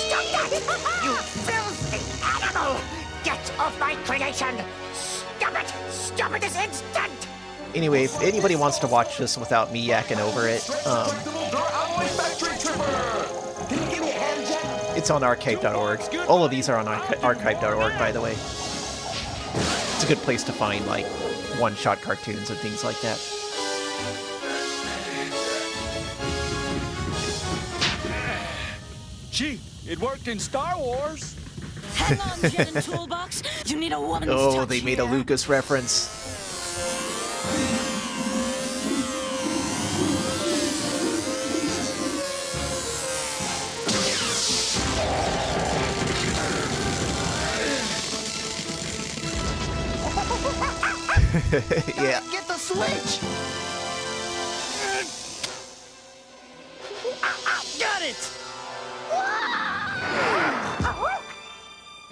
Speaker 19: Stop that! You filthy animal! Get off my creation! Stop it! Stop it this instant!
Speaker 1: Anyway, if anybody wants to watch this without me yakking over it, it's on archive.org. All of these are on archive.org, by the way. It's a good place to find, like, one-shot cartoons and things like that.
Speaker 4: Gee, it worked in Star Wars.
Speaker 18: Hang on, Jet and Toolbox. You need a woman's
Speaker 1: Oh,
Speaker 18: touch
Speaker 1: they made a
Speaker 18: here.
Speaker 1: Lucas reference. Yeah.
Speaker 16: Get the switch! Got it!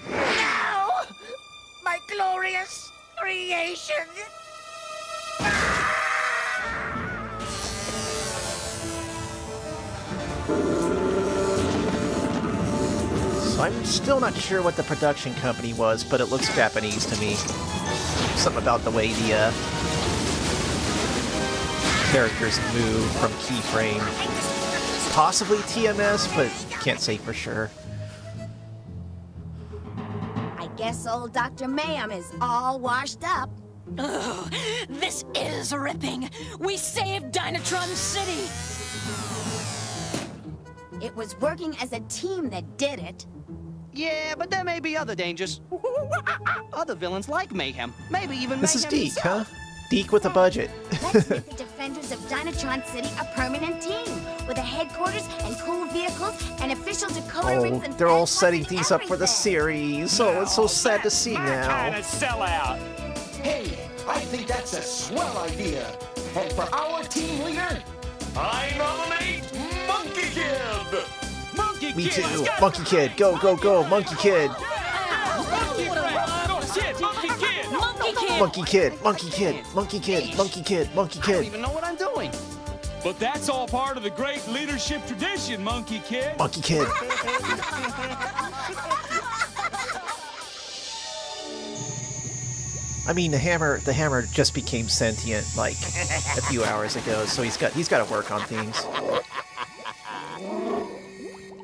Speaker 19: Now! My glorious creation!
Speaker 1: So I'm still not sure what the production company was, but it looks Japanese to me. Something about the way the characters move from keyframe. Possibly TMS, but can't say for sure.
Speaker 17: I guess old Dr. Mayhem is all washed up.
Speaker 18: Ugh, this is ripping. We saved Dynatron City.
Speaker 17: It was working as a team that did it.
Speaker 16: Yeah, but there may be other dangers. Other villains like Mayhem. Maybe even
Speaker 1: This is
Speaker 16: Mayhem
Speaker 1: Deke, huh?
Speaker 16: himself.
Speaker 1: Deke with a budget.
Speaker 17: Let's make the Defenders of Dynatron City a permanent team with a headquarters and cool vehicles and official decoder rings and
Speaker 1: They're all
Speaker 17: fan
Speaker 1: setting
Speaker 17: clubs and
Speaker 1: things up for the
Speaker 17: everything.
Speaker 1: series. Oh, it's so sad to see now.
Speaker 4: Kind of sellout.
Speaker 10: Hey, I think that's a swell idea. And for our team leader, I nominate Monkey Kid!
Speaker 4: Monkey
Speaker 1: Me
Speaker 4: Kid!
Speaker 1: too. Monkey Kid, go, go, go, Monkey Kid.
Speaker 4: Monkey Kid! Monkey Kid!
Speaker 1: Monkey Kid, Monkey Kid, Monkey Kid, Monkey Kid, Monkey
Speaker 16: I don't
Speaker 1: Kid.
Speaker 16: even know what I'm doing.
Speaker 4: But that's all part of the great leadership tradition, Monkey Kid.
Speaker 1: Monkey Kid. I mean, the hammer just became sentient like a few hours ago, so he's got to work on things.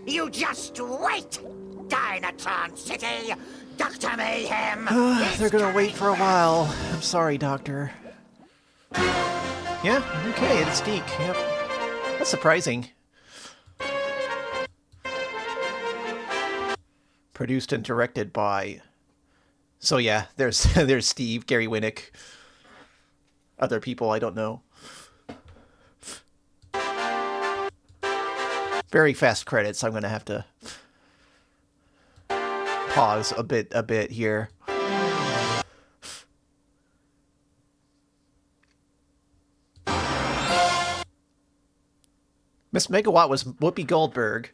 Speaker 19: You just wait! Dynatron City! Dr. Mayhem!
Speaker 1: They're gonna wait for a while. I'm sorry, Doctor. Yeah, okay, it's Deke. Yep. That's surprising. Produced and directed by... So yeah, there's Steve, Gary Winnick. Other people I don't know. Very fast credits. I'm gonna have to pause a bit here. Miss Megawatt was Whoopi Goldberg.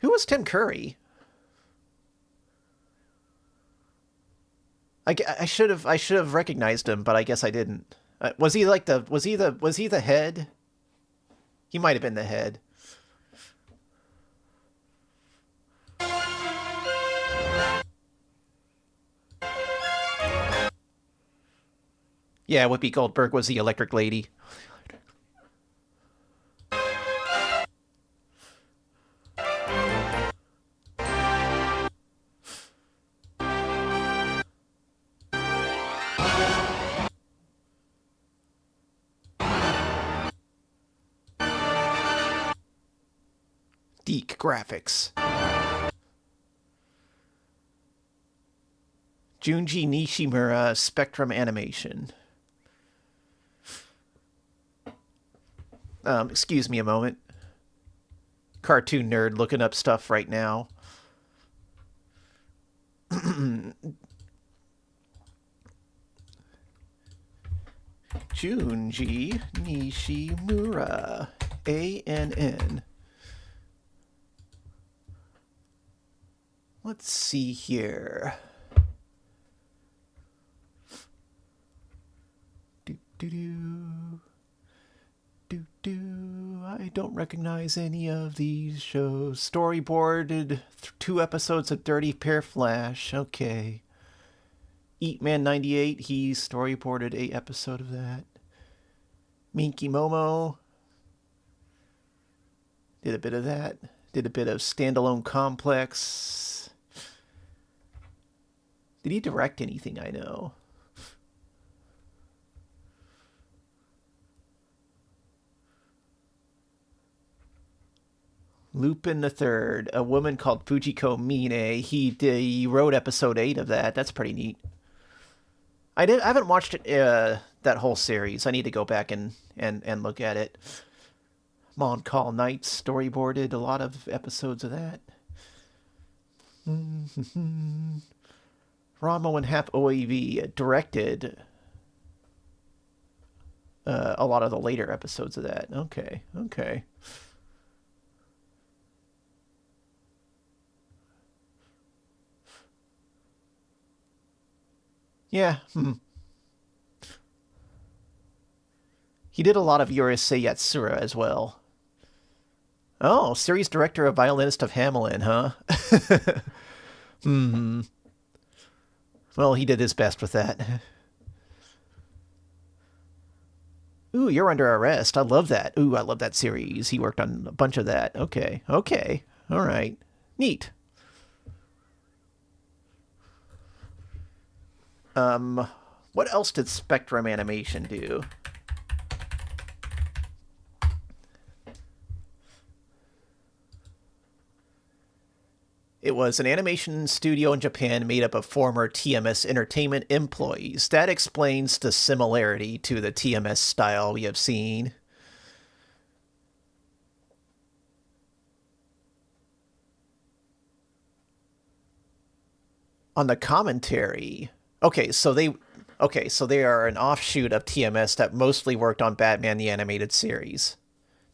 Speaker 1: Who was Tim Curry? I should have recognized him, but I guess I didn't. Was he the head? He might have been the head. Yeah, Whoopi Goldberg was the electric lady. Deke Graphics. Junji Nishimura, Spectrum Animation. Excuse me a moment. Cartoon nerd looking up stuff right now. Junji Nishimura. ANN. Let's see here. I don't recognize any of these shows. Storyboarded 2 episodes of Dirty Pair Flash. Okay. Eatman 98, he storyboarded 8 episode of that. Minky Momo did a bit of that. Did a bit of Standalone Complex. Did he direct anything I know? Lupin the Third, a woman called Fujiko Mine. He wrote episode 8 of that. That's pretty neat. I haven't watched it, that whole series. I need to go back and look at it. Mon Call Knights storyboarded a lot of episodes of that. Ramo and Hap OAV directed a lot of the later episodes of that. Okay. Yeah. He did a lot of Urusei Yatsura as well. Oh, series director of Violinist of Hamelin, huh? Well, he did his best with that. Ooh, You're Under Arrest. I love that. Ooh, I love that series. He worked on a bunch of that. Okay. All right. Neat. What else did Spectrum Animation do? It was an animation studio in Japan made up of former TMS Entertainment employees. That explains the similarity to the TMS style we have seen. On the commentary... Okay, so they are an offshoot of TMS that mostly worked on Batman the Animated Series.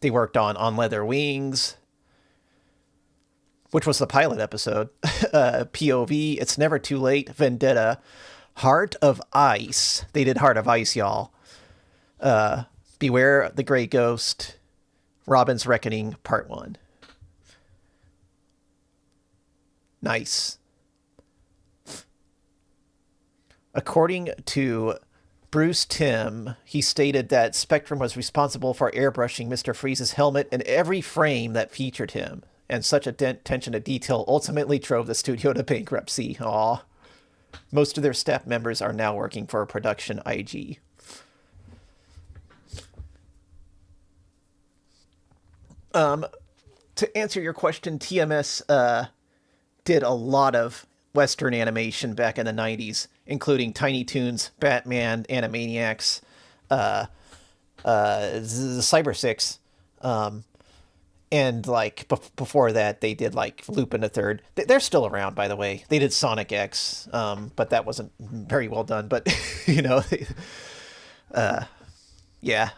Speaker 1: They worked on Leather Wings, which was the pilot episode, POV, It's Never Too Late, Vendetta, Heart of Ice. They did Heart of Ice, y'all. Beware the Grey Ghost, Robin's Reckoning, Part 1. Nice. According to Bruce Timm, he stated that Spectrum was responsible for airbrushing Mr. Freeze's helmet in every frame that featured him, and such attention to detail ultimately drove the studio to bankruptcy. Aw. Most of their staff members are now working for Production IG. To answer your question, TMS did a lot of Western animation back in the 90s, including Tiny Toons, Batman, Animaniacs, Cyber Six, and like before that they did like Lupin the Third. They're still around, by the way. They did Sonic X, but that wasn't very well done. But yeah, Yeah.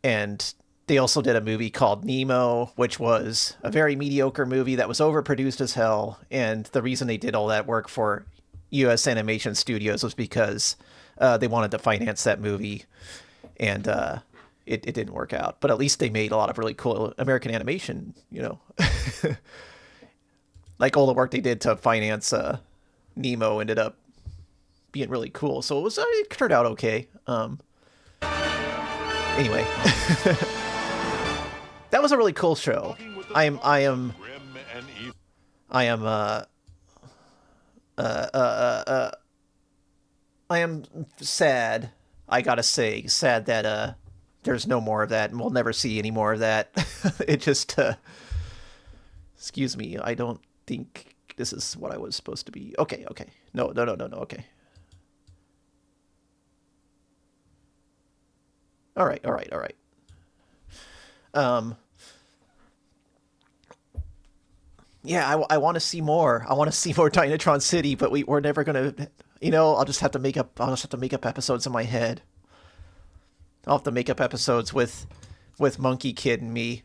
Speaker 1: And they also did a movie called Nemo, which was a very mediocre movie that was overproduced as hell. And the reason they did all that work for U.S. Animation Studios was because they wanted to finance that movie. And it didn't work out. But at least they made a lot of really cool American animation, you know. Like all the work they did to finance Nemo ended up being really cool. So it turned out okay. Anyway. That was a really cool show. I am sad. I gotta say, sad that there's no more of that, and we'll never see any more of that. It just, excuse me, I don't think this is what I was supposed to be. Okay. No, okay. All right. Yeah, I want to see more. I want to see more Dynatron City, but we're never gonna. You know, I'll just have to make up episodes in my head. I'll have to make up episodes with Monkey Kid and me.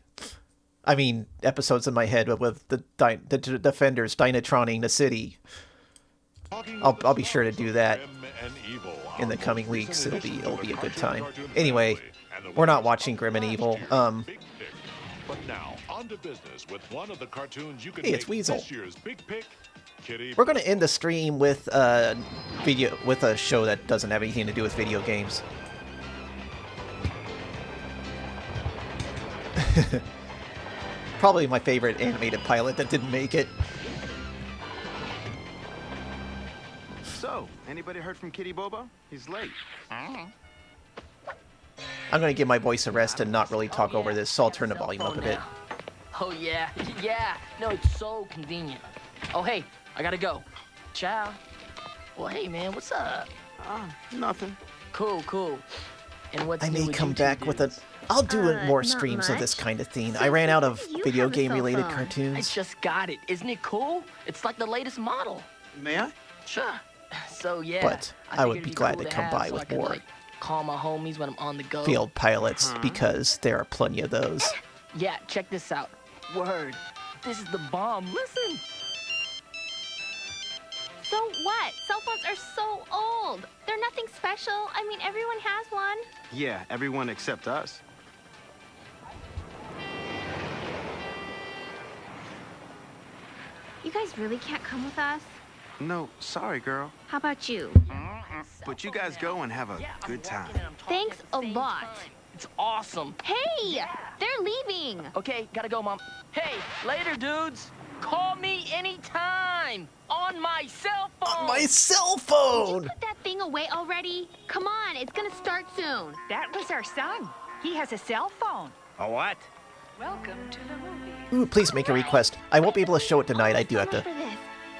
Speaker 1: I mean, episodes in my head, but with the Defenders Dynatroning the city. I'll be sure to do that in the coming weeks. It'll be a good time. Anyway, we're not watching Grim and Evil.
Speaker 15: But now, on to business with one of the cartoons you can
Speaker 1: Hey, it's
Speaker 15: make
Speaker 1: Weasel.
Speaker 15: this year's Big Pick, Kitty.
Speaker 1: We're gonna end the stream with a show that doesn't have anything to do with video games. Probably my favorite animated pilot that didn't make it.
Speaker 21: So, anybody heard from Kitty Bobo? He's late.
Speaker 1: I'm gonna give my voice a rest and not really talk over this, so I'll turn the volume up a bit.
Speaker 22: Oh, yeah. Yeah. No, it's so convenient. Oh, hey, I gotta go. Ciao. Well, hey, man, what's up?
Speaker 21: Nothing.
Speaker 22: Cool. And what's
Speaker 1: I
Speaker 22: new
Speaker 1: may
Speaker 22: with
Speaker 1: come
Speaker 22: YouTube
Speaker 1: back with
Speaker 22: vids?
Speaker 1: I'll do more
Speaker 22: not
Speaker 1: streams of
Speaker 22: much.
Speaker 1: this kind of thing. I ran out of video game related
Speaker 22: I
Speaker 1: cartoons.
Speaker 22: just got it. Isn't it cool? It's like the latest model.
Speaker 21: May I?
Speaker 22: Sure. So, yeah.
Speaker 1: But I would
Speaker 22: figured
Speaker 1: be
Speaker 22: it'd
Speaker 1: glad
Speaker 22: cool
Speaker 1: to come
Speaker 22: have
Speaker 1: by
Speaker 22: so
Speaker 1: with
Speaker 22: I could,
Speaker 1: more
Speaker 22: like, call my homies when I'm on the go.
Speaker 1: field pilots because there are plenty of those.
Speaker 22: Yeah, check this out. Word. This is the bomb. Listen.
Speaker 23: So what? Cell phones are so old. They're nothing special. I mean, everyone has one.
Speaker 21: Yeah, everyone except us.
Speaker 23: You guys really can't come with us?
Speaker 21: No, sorry, girl.
Speaker 23: How about you?
Speaker 21: But you guys go and have a good time.
Speaker 23: Thanks a lot.
Speaker 22: It's awesome.
Speaker 23: Hey! They're leaving!
Speaker 22: Okay, gotta go, Mom. Hey, later, dudes. Call me anytime on my cell phone.
Speaker 1: On my cell phone!
Speaker 23: Put that thing away already. Come on, it's gonna start soon.
Speaker 24: That was our son. He has a cell phone.
Speaker 9: A what?
Speaker 24: Welcome to the movie.
Speaker 1: Ooh, please make a request. I won't be able to show it tonight. I do have to
Speaker 23: For this.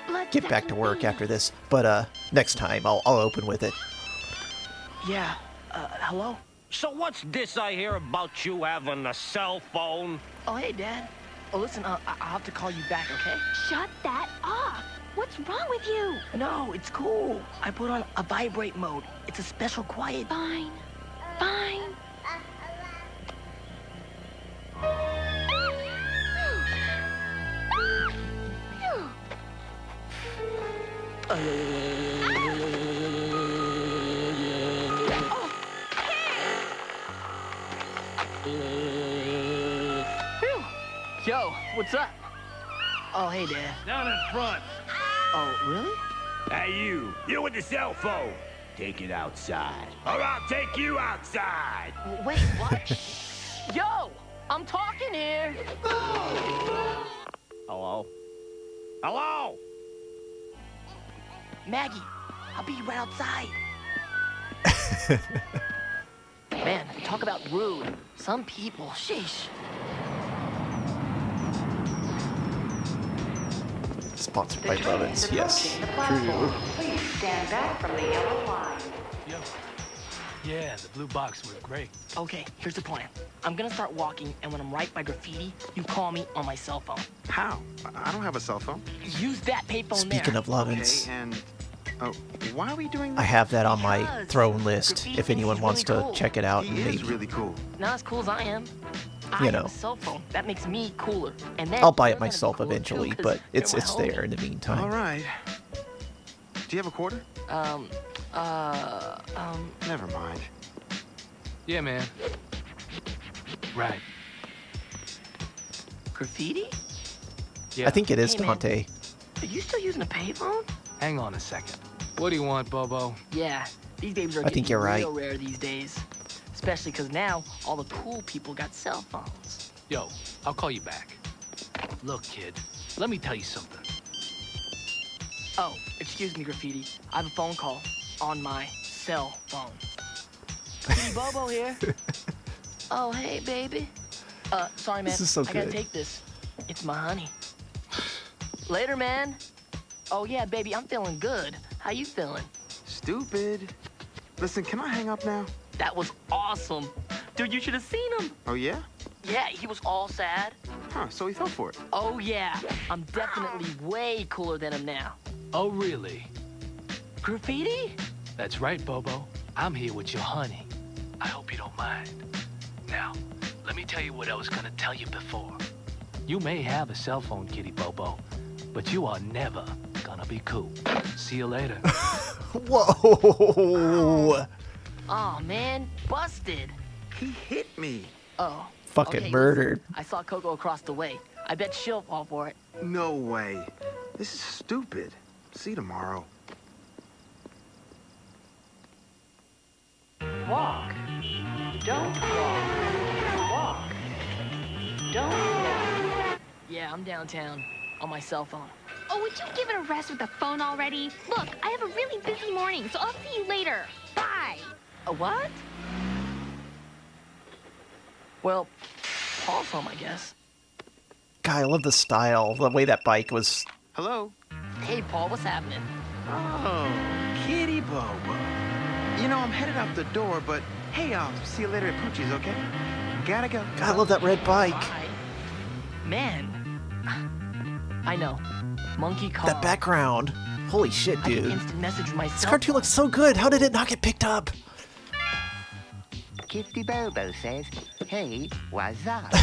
Speaker 23: Blood
Speaker 1: get back to work after this. But next time I'll open with it.
Speaker 22: Yeah. Hello?
Speaker 9: So what's this I hear about you having a cell phone?
Speaker 22: Oh, hey, Dad. Oh, listen, I'll have to call you back, okay?
Speaker 23: Shut that off. What's wrong with you?
Speaker 22: No, it's cool. I put on a vibrate mode. It's a special quiet.
Speaker 23: Fine.
Speaker 22: Yo, what's up? Oh, hey, Dad.
Speaker 4: Down in front.
Speaker 22: Oh, really?
Speaker 4: Hey, you with the cell phone. Take it outside, or I'll take you outside.
Speaker 22: Wait, what? Yo, I'm talking here.
Speaker 9: Hello? Hello?
Speaker 22: Maggie, I'll be right outside. Man, talk about rude. Some people, sheesh.
Speaker 1: Sponsored by Bubbs, yes. True.
Speaker 25: Please stand back from the yellow line.
Speaker 22: Yeah, the blue box was great. Okay, here's the plan. I'm gonna start walking, and when I'm right by graffiti, you call me on my cell phone.
Speaker 21: How? I don't have a cell phone.
Speaker 22: Use that payphone there.
Speaker 1: Speaking of lovin's,
Speaker 21: Okay, and Oh, why are we doing this?
Speaker 1: I have that on my throne list if anyone wants to check it out.
Speaker 21: He is really cool.
Speaker 22: Not as cool as I am.
Speaker 1: You
Speaker 22: I
Speaker 1: know.
Speaker 22: have a cell phone. That makes me cooler. And then
Speaker 1: I'll buy it
Speaker 22: you're gonna be
Speaker 1: myself
Speaker 22: cooler
Speaker 1: eventually,
Speaker 22: too, 'cause
Speaker 1: but it's
Speaker 22: you're my homie.
Speaker 1: there in the meantime.
Speaker 21: All right. Do you have a quarter? Never mind.
Speaker 2: Yeah, man. Right.
Speaker 22: Graffiti?
Speaker 2: Yeah.
Speaker 1: I think it is
Speaker 22: Hey, man.
Speaker 1: Dante.
Speaker 22: Are you still using a payphone?
Speaker 2: Hang on a second. What do you want, Bobo?
Speaker 22: Yeah, these babies are
Speaker 1: I
Speaker 22: getting
Speaker 1: think you're right.
Speaker 22: real rare these days. Especially because now all the cool people got cell phones.
Speaker 2: Yo, I'll call you back. Look, kid, let me tell you something.
Speaker 22: Oh, excuse me, Graffiti. I have a phone call on my cell phone. Kitty Bobo here. Oh, hey, baby. Sorry, man.
Speaker 1: This is so
Speaker 22: I gotta
Speaker 1: good.
Speaker 22: take this. It's my honey. Later, man. Oh, yeah, baby, I'm feeling good. How you feeling?
Speaker 21: Stupid. Listen, can I hang up now?
Speaker 22: That was awesome. Dude, you should have seen him.
Speaker 21: Oh, yeah?
Speaker 22: Yeah, he was all sad.
Speaker 21: Huh, so he fell for it.
Speaker 22: Oh, yeah. I'm definitely way cooler than him now.
Speaker 2: Oh, really?
Speaker 22: Graffiti?
Speaker 2: That's right, Bobo. I'm here with your honey. I hope you don't mind. Now, let me tell you what I was gonna tell you before. You may have a cell phone, Kitty Bobo, but you are never gonna be cool. See you later.
Speaker 1: Whoa!
Speaker 22: Oh, man, busted.
Speaker 21: He hit me.
Speaker 22: Oh.
Speaker 1: Fucking
Speaker 22: okay,
Speaker 1: murdered.
Speaker 22: listen, I saw Coco across the way. I bet she'll fall for it.
Speaker 21: No way. This is stupid. See you tomorrow.
Speaker 25: Walk. Don't walk. Walk. Don't walk.
Speaker 22: Yeah, I'm downtown on my cell phone.
Speaker 23: Oh, would you give it a rest with the phone already? Look, I have a really busy morning, so I'll see you later. Bye.
Speaker 22: A what? Well, Paul's home, I guess.
Speaker 1: God, I love the style, the way that bike was.
Speaker 21: Hello?
Speaker 22: Hey, Paul, what's happening?
Speaker 21: Oh, Kitty Bobo. You know, I'm headed out the door, but hey, I'll see you later at Poochie's, okay? Gotta go.
Speaker 1: God, I love that red bike.
Speaker 22: Bye. Man. I know. Monkey car.
Speaker 1: That background. Holy shit,
Speaker 22: I can
Speaker 1: dude.
Speaker 22: instant message my
Speaker 1: This
Speaker 22: cell
Speaker 1: cartoon looks so good. How did it not get picked up?
Speaker 19: Kitty Bobo says, hey, what's up?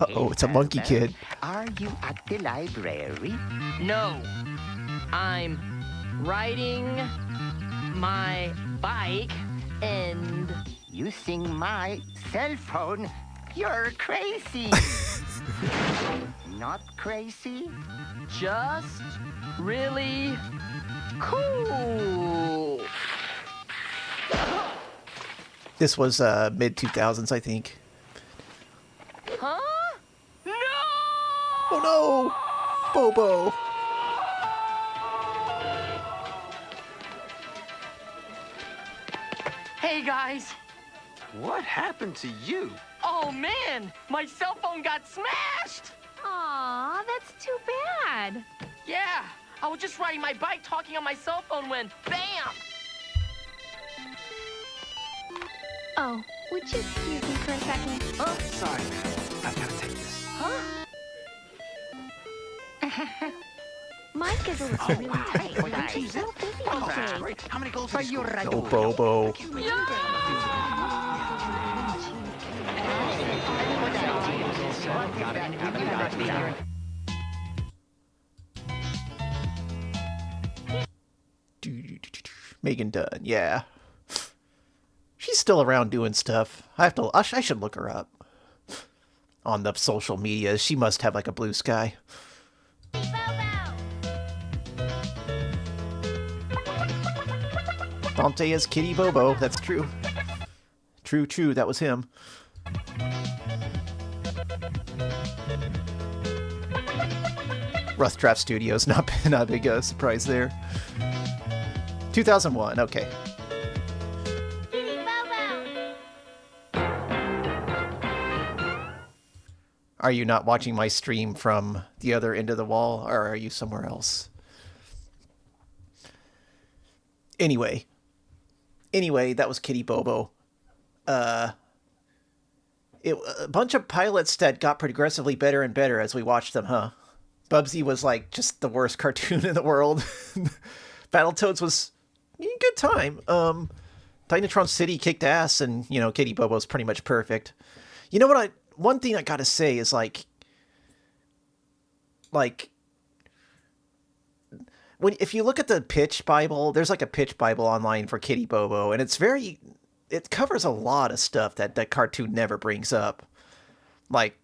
Speaker 1: Uh-oh, it's a monkey kid.
Speaker 19: Are you at the library?
Speaker 22: No. I'm riding my bike and...
Speaker 19: Using my cell phone? You're crazy. Not crazy?
Speaker 22: Just really cool.
Speaker 1: This was mid-2000s, I think.
Speaker 22: Huh? No!
Speaker 1: Oh no! Bobo!
Speaker 22: Hey, guys.
Speaker 21: What happened to you?
Speaker 22: Oh, man. My cell phone got smashed.
Speaker 23: Aw, that's too bad.
Speaker 22: Yeah. I was just riding my bike talking on my cell phone when, bam!
Speaker 23: Oh, would you excuse me for a second?
Speaker 21: Sorry, man. I've gotta take this.
Speaker 22: Huh?
Speaker 23: My schedule is really tight. and I'm just so busy these days.
Speaker 21: Great. How many goals
Speaker 19: For
Speaker 21: did you
Speaker 19: your
Speaker 21: score?
Speaker 1: Oh, Bobo. Megan Dunn, yeah. She's still around doing stuff. I should look her up. On the social media. She must have like a blue sky. Dante is Kitty Bobo. That's true. True. That was him. Rough Draft Studios. Not a big surprise there. 2001. Okay. Are you not watching my stream from the other end of the wall, or are you somewhere else? Anyway, that was Kitty Bobo. A bunch of pilots that got progressively better and better as we watched them, huh? Bubsy was like just the worst cartoon in the world. Battletoads was good time. Dynatron City kicked ass, and you know, Kitty Bobo's pretty much perfect. You know what? One thing I gotta say is like if you look at the pitch Bible, there's like a pitch Bible online for Kitty Bobo, and it covers a lot of stuff that cartoon never brings up. Like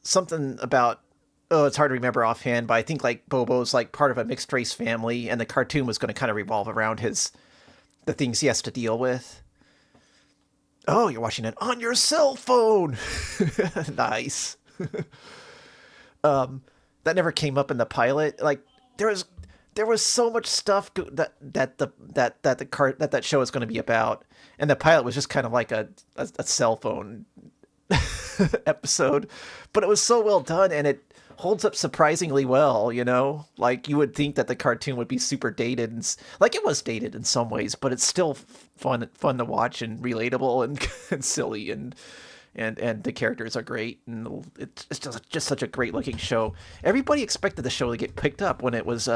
Speaker 1: something about, it's hard to remember offhand, but I think like Bobo's like part of a mixed race family, and the cartoon was going to kind of revolve around the things he has to deal with. Oh, you're watching it on your cell phone. Nice. That never came up in the pilot. Like there was so much stuff that show is going to be about, and the pilot was just kind of like a cell phone episode, but it was so well done, and it holds up surprisingly well. You know, like you would think that the cartoon would be super dated, and like it was dated in some ways, but it's still fun to watch and relatable and silly, and the characters are great, and it's just such a great looking show. Everybody expected the show to get picked up when it was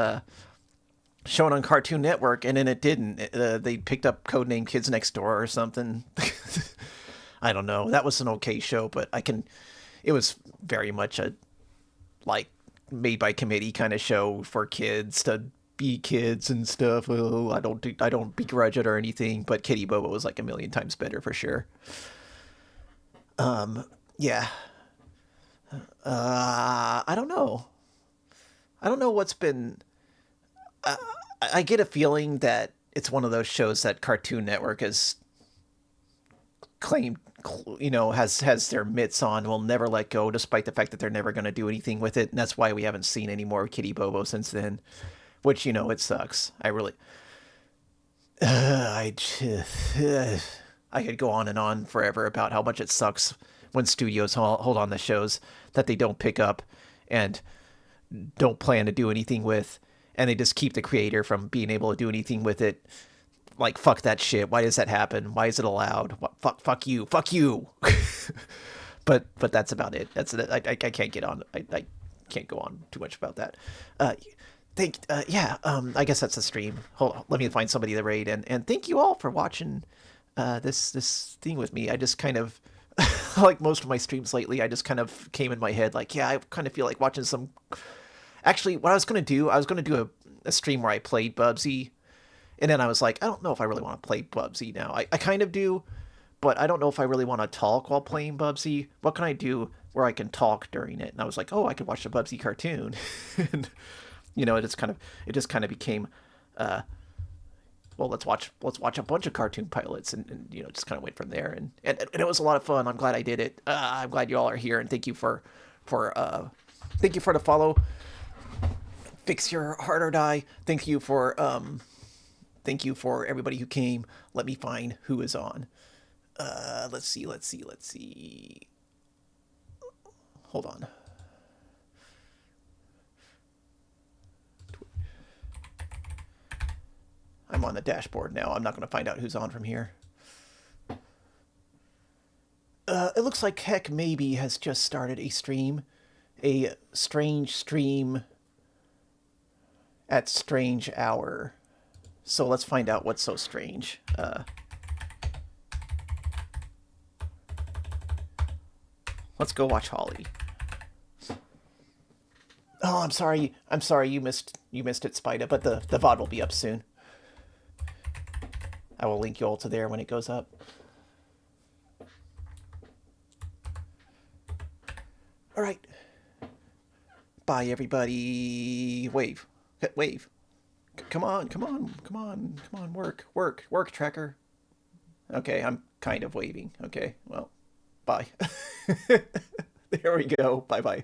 Speaker 1: shown on Cartoon Network, and then it didn't. They picked up Codename Kids Next Door or something. I don't know. That was an okay show, but it was very much a like made by committee kind of show for kids to be kids and stuff. Oh, I don't begrudge it or anything, but Kitty Bobo was like a million times better for sure. Yeah. I don't know. What's been. I get a feeling that it's one of those shows that Cartoon Network has claimed, you know, has their mitts on, will never let go, despite the fact that they're never going to do anything with it. And that's why we haven't seen any more Kitty Bobo since then, which, you know, it sucks. I really, I could go on and on forever about how much it sucks when studios hold on the shows that they don't pick up and don't plan to do anything with, and they just keep the creator from being able to do anything with it. Like, fuck that shit. Why does that happen? Why is it allowed? Fuck you. But that's about it. That's it. I can't get on. I can't go on too much about that. I guess that's the stream. Hold on, let me find somebody to raid, and thank you all for watching this thing with me. I just kind of like most of my streams lately, I just kind of came in my head like, yeah, I kind of feel like watching some. Actually, what I was going to do a stream where I played Bubsy, and then I was like, I don't know if I really want to play Bubsy now. I kind of do, but I don't know if I really want to talk while playing Bubsy. What can I do where I can talk during it? And I was like, oh, I could watch the Bubsy cartoon. And, you know, it just kind of became, well, let's watch a bunch of cartoon pilots, and you know, just kind of went from there. And it was a lot of fun. I'm glad I did it. I'm glad you all are here, and thank you for the follow. Fix your heart or die. Thank you for everybody who came. Let me find who is on. Let's see. Hold on. I'm on the dashboard now. I'm not going to find out who's on from here. It looks like Heck Maybe has just started a stream. A strange stream at strange hour. So let's find out what's so strange. Let's go watch Holly. Oh, I'm sorry you missed it, Spida, but the VOD will be up soon. I will link you all to there when it goes up. All right. Bye, everybody. Wave. Come on. Work, tracker. Okay, I'm kind of waving. Okay, well, bye. There we go. Bye-bye.